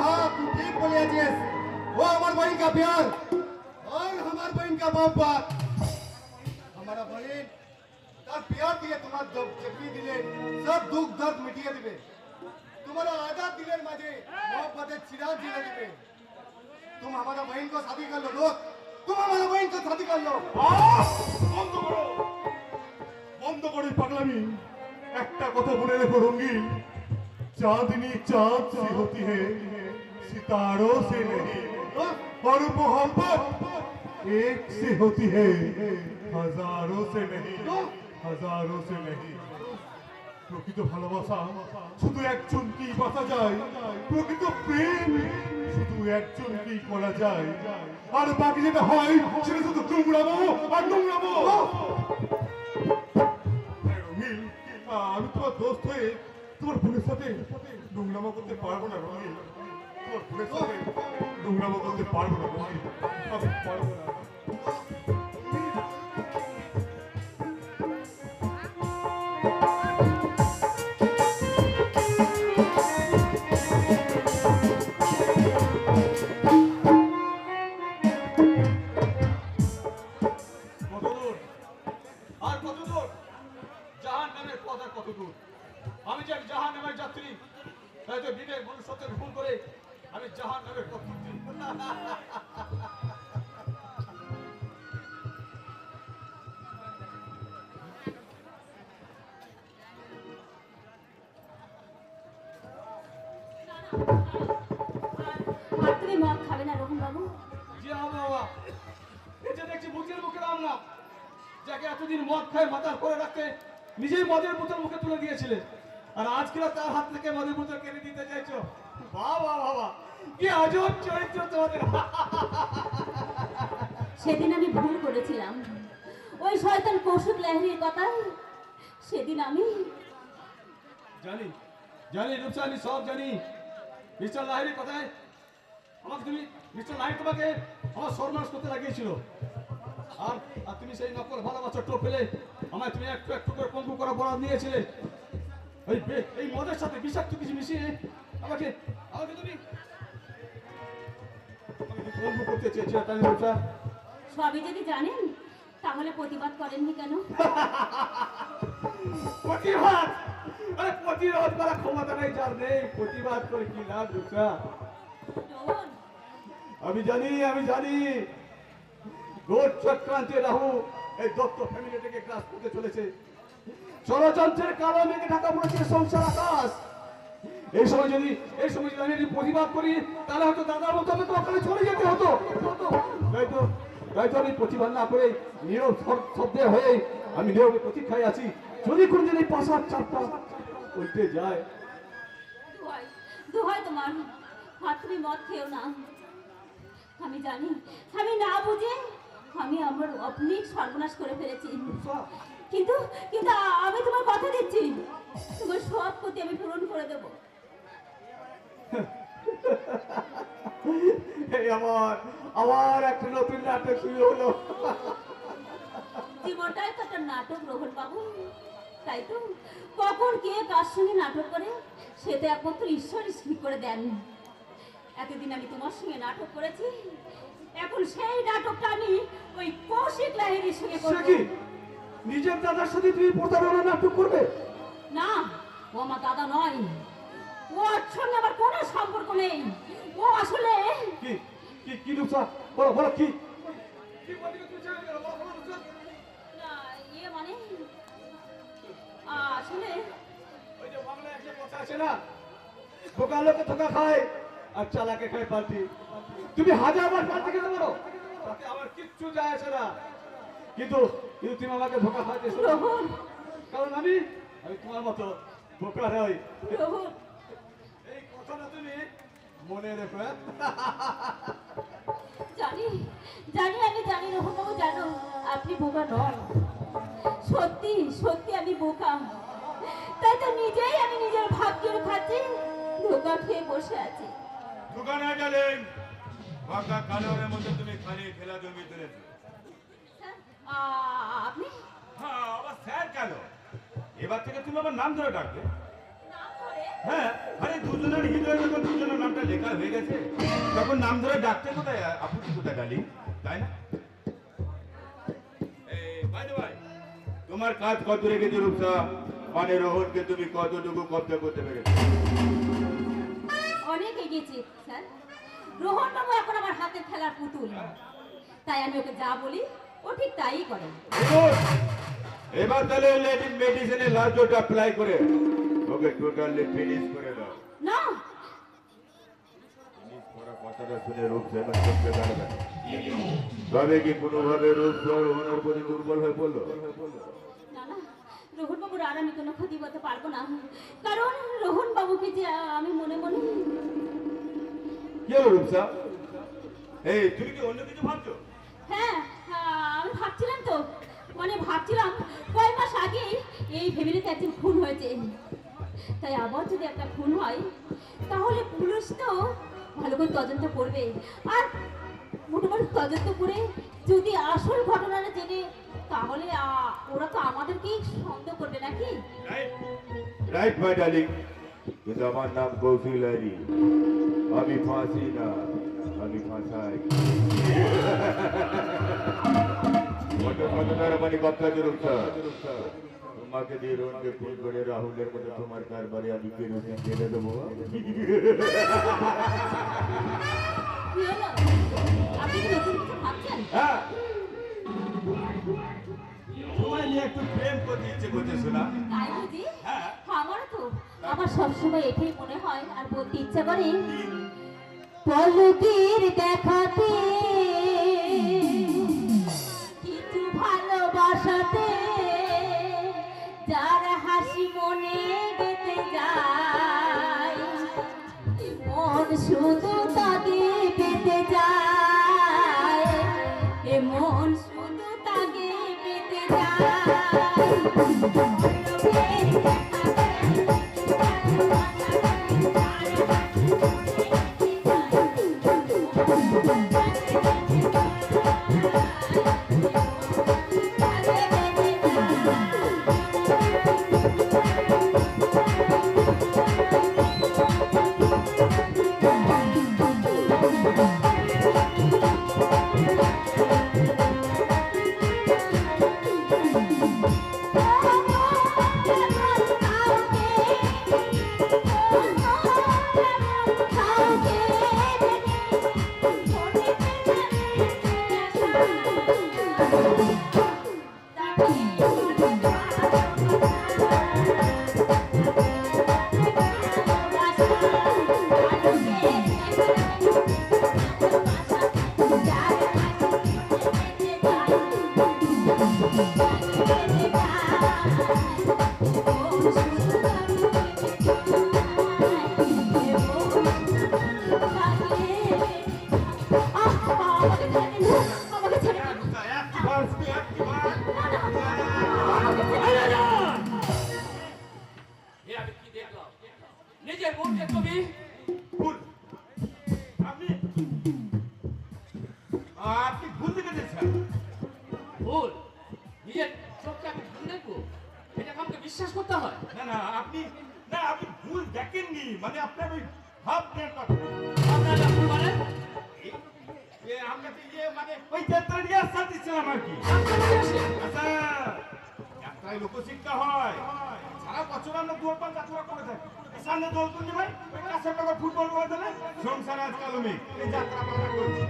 हाँ तू ठीक बोले अजीज, वो हमारे बहन का प्यार और हमारे बहन का मोहब्बत। हमारा बहन तार प्यार दिए तुम्हार जबकि दिले सब दुख दर्द मिटिए दिवे, तुम्हारा आधा दिलेर माजे मोहब्बत चिराग जिले दिवे। तुम हमारा बहन को शादी कर लो दोस्त, तुम हमारा बहन को शादी कर लो। বন্ধ করো, বন্ধ করে পাগলামি। একটা কথা মনে রেখো রঙ্গিন, चांदनी चांद सी होती है, सितारों से नहीं। और मोहब्बत एक से होती है, हजारों से नहीं, हजारों से नहीं। প্রকৃত ভালোবাসা শুধু একজনকেই বাঁচা যায়, প্রকৃত প্রেম শুধু একজনকেই করা যায়, আর বাকি যেটা হয় সেটা শুধু নোংরামো আর নোংরামো। রঙিন, আমি তোমার দোস্ত হয়ে তোমার বোনের সাথে নোংরামো করতে পারবো না রঙিন, তোমার বোনের সাথে নোংরামো করতে পারবো না রঙিন, আমি পারবো না। কতদূর আর কতদূর, জাহান নামের পথ আর কতদূর। আমি যে জাহান নামের যাত্রী, তাই তো বিবেক মনুষ্যত্বের ভুল করে আমি জাহান নামের পথ ধরছি। আর তুমি মদ খাবে না রোহন বাবু? জি হ্যাঁ বাবা, এই যে দেখছি বুকের মুখে রাম না, যাকে এতদিন মদ খায় মাতার করে রাখতে নিজেই মদের বোতল মুখে তুলে দিয়েছিলে, আর আজকে তার হাত থেকে মদের বোতল কেড়ে দিতে চাইছো। বাবা বাবা, কি আজব চরিত্র তোমাদের। সেদিন আমি ভুল করেছিলাম, ওই শয়তান কৌশিক লাহিড়ীর কথা। সেদিন আমি জানি জানি রূপসানি সব জানি। মিস্টার লাহিড়ির কথায় আমাকে তুমি, মিস্টার লাহিড়ি তোমাকে আমার সর্বনাশ করতে লাগিয়েছিল, আর আর তুমি সেই নকল ভালোবাসার টোপ ফেলে আমায় তুমি একটু একটু করে পঙ্গু করা বরাদ নিয়েছিলে। এই মদের সাথে বিষাক্ত কিছু মিশিয়ে আমাকে আমাকে তুমি পঙ্গু করতে চেয়েছিলে, তাই না রূপসা? সবই যদি জানেন তাহলে প্রতিবাদ করেননি কেন? প্রতিবাদ, আরে প্রতিরোধ করা ক্ষমতা নেই যার নেই, প্রতিবাদ করে কি লাভ রূপসা? রোহন, আমি জানি ঘোর চক্রান্তে রাহু এই দত্ত ফ্যামিলিটাকে গ্রাস করতে চলেছে। ষড়যন্ত্রের কালো মেঘে ঢাকা পড়েছে সংসার আকাশ। এই সময় যদি আমি যদি প্রতিবাদ করি, তাহলে হয়তো দাদার মতো আমাকে ওখানে চলে যেতে হতো। তাই তো আমি প্রতিবাদ না করে নীরব শব্দে হয়ে আমি নীরবে প্রতীক্ষায় আছি, যদি কোনদিন এই পাশার চাপটা উল্টে যায়। দোহাই তোমার, আর তুমি মদ খেও না। আমি জানি, আমি না বুঝে আমি আমার অনেক সর্বনাশ করে ফেলেছি, কিন্তু কিন্তু আমি তোমার কথা দিচ্ছি, তোমার সব ক্ষতি আমি পূরণ করে দেবো। এই আমার একটা নতুন নাটক শুরু হলো। জীবনটাই তো একটা নাটক রোহন বাবু, তাই তো কখন কে কার সঙ্গে নাটক করে সেটা একমাত্র ঈশ্বরই ঠিক করে দেন। এতদিন আমি তোমার সঙ্গে নাটক করেছি, এখন সেই নাটকটা আমি ওই কৌশিক লাহিড়ীর সঙ্গে সে করব। কি নিজের দাদার সাথে তুমি প্রতারণা নাটক করবে? না, ও আমার দাদা নয়, ওর সঙ্গে আমার কোনো সম্পর্ক নেই। ও আসলে কি কি কি রূপসা, বলো বলো কি? না, ইয়ে মানে আসলে ওই যে বাংলায় একটা কথা আছে না, বোকা লোকে ধোকা খায় আর চালাকে খায় পাল্টি। তুমি হাজারবার পাল্টি খেতে পারো, তাতে আমার কিচ্ছু যায় আসে না, কিন্তু কিন্তু তুমি আমাকে ধোকা খাইতে শুরু, রোহন, কারণ আমি তোমার মতো বোকা নই। রোহন, এই কথাটা তুমি মনে রেখো। হ্যাঁ? জানি জানি আমি জানি রোহন বাবু, জানো আপনি বোকা নন, সত্যি সত্যি আমি বোকা। তাই তো নিজেই আমি নিজের ভাগ্যের খাতে ধোকা খেয়ে বসে আছি। দোকানে গেলেন ফাঁকা কালোরের মধ্যে তুমি খালি খেলা জমি তুলেছো। স্যার, আপনি হ্যাঁ, আবার স্যার কেন? এবার থেকে তুমি আমার নাম ধরে ডাকবে। নাম ধরে? হ্যাঁ, আরে দুজনের হৃদয়ে যখন দুজনের নামটা লেখা হয়ে গেছে তখন নাম ধরে ডাকতে কোথায় আপত্তি কোথায় ডালি, তাই না? ভাই তোমার কাজ কত রেখেছে রূপসা? মানে রোহনকে তুমি কতটুকু কব্জা করতে পেরেছো? অনেক এগিয়েছি স্যার। রোহন বাবু এখন আমার হাতে খেলার পুতুল, তাই আমি ওকে যা বলি ও ঠিক তাই করে। Good. এবার তাহলে লেডিন মেডিসিনে লাস্ট ডোজ অ্যাপ্লাই করে ওকে টোটালি ফিনিশ করে দাও। না, ফিনিশ করা কথাটা শুনে রূপসা এবার চমকে দাঁড়াবে। তবে কি কোনোভাবে রূপসা রোহনের প্রতি দুর্বল হয়ে পড়লো? না না, রোহন বাবুর আর আমি কোনো ক্ষতি করতে পারবো না, কারণ রোহন বাবুকে যে আমি মনে মনে। কি হলো রূপসা? এই তুমি কি অন্য কিছু ভাবছো? হ্যাঁ, আমি ভাবছিলাম তো, মানে ভাবছিলাম কয়েক মাস আগে এই ফ্যামিলিতে একজন খুন হয়েছে, তাই আবার যদি একটা খুন হয় তাহলে পুলিশ তো ভালো করে তদন্ত করবে, আর মোটামুটি তদন্ত করে যদি আসল ঘটনাটা জেনে তাহলে ওরা তো আমাদেরকেই সন্দেহ করবে নাকি? রাইট মাই ডার্লিং, কিন্তু আমার নাম কৌশল হরি, আমি ফাঁসি না, আমি ফাঁসাই। মানে কথা রূপসা, তোমাকে দিয়ে রোহনকে খুন করে রাহুলের মধ্যে তোমার কারবারে আমি কেরোসিন ঢেলে দেবো। কি হলো? আপনি কি নতুন কিছু ভাবছেন? হ্যাঁ, তোমায় নিয়ে একটু প্রেম করতে ইচ্ছে করছে শোনা। তাই বুঝি? হ্যাঁ। আমারও তো, আমার সবসময় এটাই মনে হয় আর বলতে ইচ্ছা করে, পলকের দেখাতে কিছু ভালোবাসাতে যার হাসি মনে গেতে যায়, মন শুধু তাকে পেতে যায়, এ মন শুধু তাকে পেতে আমি কি দেখলাম? নিজের বোনকে তুমি ভুল, আপনি আপনি ভুল দেখে দিয়েছেন। ভুল, নিজের চোখকে আমি ভুল দেখবো? এটাকে আমাকে বিশ্বাস করতে হয়? না না, আপনি ভুল দেখেননি, মানে আপনার ওই ভাবনার কথা। আপনারা ভুল মানে? আমরা তো মানে ওই যাত্রা রিহার্সাল দিচ্ছিলাম আর কি। আচ্ছা, যাত্রায় লোকশিক্ষা হয়, সারা বছর আমরা দুয়ার যাত্রা করে থাকি। সামনে দোল পূর্ণিমায় ওই কাছে টাকা ফুটবল ময়দানে সংসার আজকাল আমি এই যাত্রা আমরা করছি।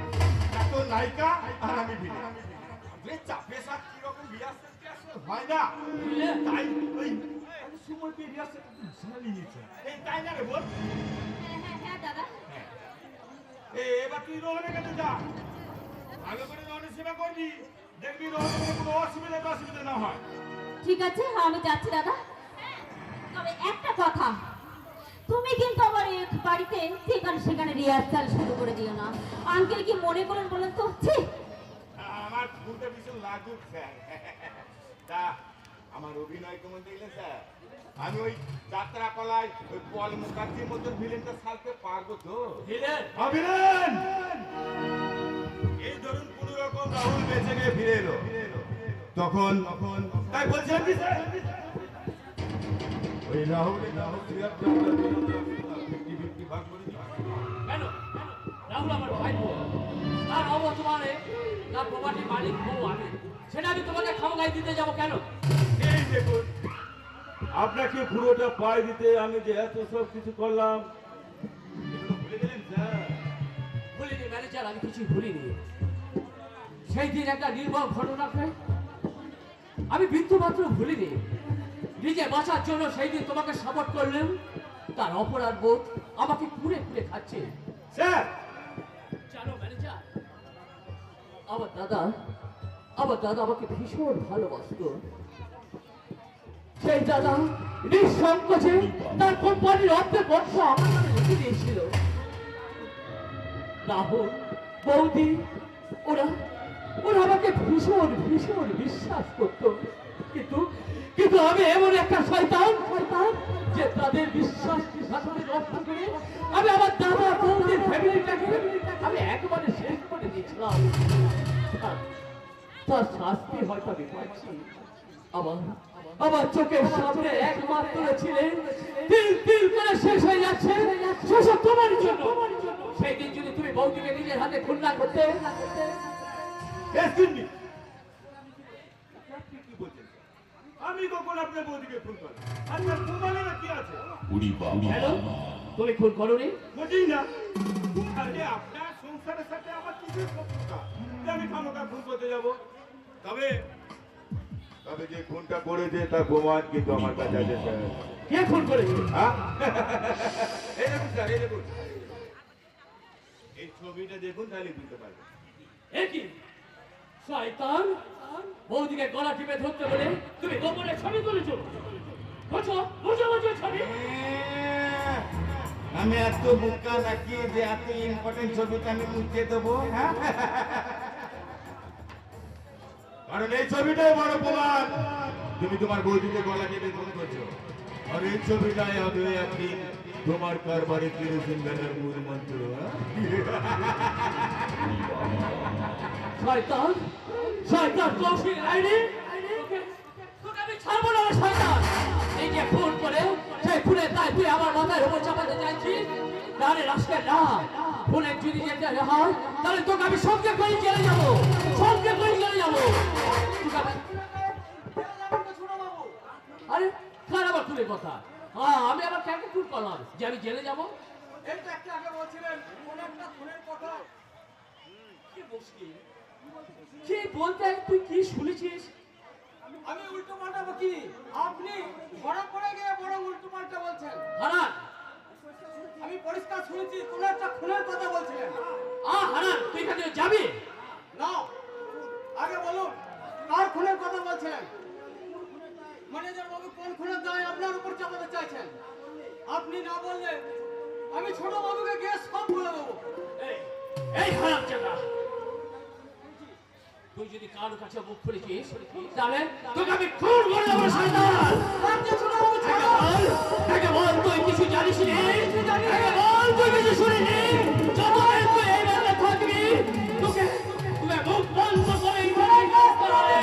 এত নায়িকা আর আমি ভিড়ে চাপে সাপ কিরকম রিহার্সাল হয় না, তাই ওই সময় পেয়ে রিহার্সাল নিয়েছে। এই তাই না রে বল? হ্যাঁ দাদা, এবার তুই রোহনের কাছে যা, ভালো করে রোহনের সেবা করবি, দেখবি রোহনের কোনো অসুবিধা না হয়। ঠিক আছে, আমি যাচ্ছি দাদা। তবে একটা কথা, তুমি কিন্তু আমার এই বাড়িতে যেখানে সেখানে রিহার্সাল শুরু করে দিও না। আঙ্কেল কি মনে করেন বলেন তো? ঠিক আমার ফুলটা ভীষণ লাগুক স্যার। তা আমার অভিনয় কেমন দেখলেন স্যার? আমি ওই যাত্রা কলায় ওই পল মুখার্জির মতন ভিলেনটা সালতে পারবো তো? ভিলেন অভিলেন এই ধরুন কোন রকম রাহুল বেঁচে গিয়ে ফিরে এলো, তখন তাই বলছেন কি স্যার? ওই রাহুলের নাম 50-50 ভাগ করে দিই। কেন রাহুল আমার ভাই বোন, তার অবর্তমানে তার প্রপার্টির মালিক বউ আমি, সেটা আমি তোমাকে খামগাই দিতে যাব কেন? এই দেখুন, আপনাকে পুরোটা পাই দিতে আমি যে এত সব কিছু করলাম, এগুলো ভুলে গেলেন স্যার? ভুলিনি ম্যানেজার, আমি কিছু ভুলিনি। সেই দিন একটা নির্মম ঘটনাকে আমি বিন্দু মাত্র ভুলিনি। নিজে বাঁচার জন্য সেই দিন তোমাকে সাপোর্ট করলেন, তার অপরাধ বোধ আমাকে কুড়ে কুড়ে খাচ্ছে। স্যার জানো ম্যানেজার, আমার দাদা আমাকে ভীষণ ভালোবাসতো। সেই দাদা নিঃসংকোচে তার কোম্পানির অর্ধেক অর্থ আমার নামে লিখে দিয়েছিল। রাহুল, বৌদি, ওরা আমাকে ভীষণ ভীষণ বিশ্বাস করতো, কিন্তু আমি এমন একটা শয়তান যে তাদের বিশ্বাস নষ্ট করে আমি আমার দাদা বৌদির ফ্যামিলিটাকে আমি একবারে শেষ করে দিয়েছিলাম। তার শাস্তি হয়তো আমি পাচ্ছি। আমার চোখের সামনে একমাত্র ছিলেন, তিল তিল করে শেষ হয়ে যাচ্ছে, সেসব তোমার জন্য। সেই দিন যদি তুমি বৌদিকে নিজের হাতে খুন না করতে। Excuse me. আপনি কি বলছেন? আমি কখন আপনার বৌদিকে খুন করলাম? আপনার প্রমাণের কি আছে? কেন তুমি খুন করোনি? বুঝি না। আরে আপনার সংসারের সাথে আমার কি সম্পর্ক? যে আমি খামোখা খুন করতে যাব? তবে যে খুনটা করেছে তার প্রমাণ কিন্তু আমার কাছে আছে স্যার। কে খুন করেছে? হ্যাঁ? এই দেখুন স্যার, এই দেখুন, এই ছবিটা দেখুন তাহলে বুঝতে পারবেন। একই শয়তান, বৌদিকে গলা টিপে ধরতে বলে তুমি গোপনে ছবি তুলেছো। বুঝো ছবি। আমি এত বোকা নাকি যে এত ইম্পর্টেন্ট ছবিটা আমি তুলতে দেবো? হ্যাঁ, কারণ এই ছবিটাই বড় প্রমাণ তুমি তোমার বৌদিকে গলা কেটে খুন করছো। আর এই ছবিটাই হবে একদিন তোমার কারবারে কেরোসিন ভ্যানের মূল মন্ত্র। শয়তান কৌশিক রাইনি, তোকে আমি ছাড়বো না রে শয়তান। এই যে ফোন করে সেই ফোনে তাই তুই আমার মাথায় উপর চাপাতে চাইছিস? না রে রাস্তায় না, ফোনে যদি যেতে হয় তাহলে তোকে আমি সঙ্গে করে চলে যাবো, তোকে আমি- আরে কার আবার তুলে কথা? আমি আবার কেন খুন করলাম যে আমি জেলে যাবো? এই তো একটু আগে বলছিলেন কোন একটা খুনের কথা। কি মুশকিল, কি বলতে তুই কি শুনেছিস? আমি উল্টো পাল্টা বকি, আপনি ধরা পড়ে গিয়ে বড় উল্টো পাল্টা বলছেন। হারান, আমি পরিষ্কার শুনেছি কোন একটা খুনের কথা বলছিলেন। হারান তুই এখান থেকে যাবি? না, আগে বলুন কার খুনের কথা বলছিলেন? ম্যানেজার বাবু কোন খুনের দায় আপনার উপর চাপাতে চাইছেন? আপনি না বললে আমি ছোট বাবুকে গিয়ে সব বলে দেবো। এই হারাম জায়গা, তুই যদি কারোর কাছে মুখ খুলেছিস তাহলে তোকে আমি খুন করে দেবো শয়তান। আগে বল তুই কিছু জানিস নি? আগে বল তুই কিছু শুনিনি? যতদিন তুই এই বাড়িতে থাকবি তোকে মুখ বন্ধ করে এই বাড়িতে থাকতে হবে।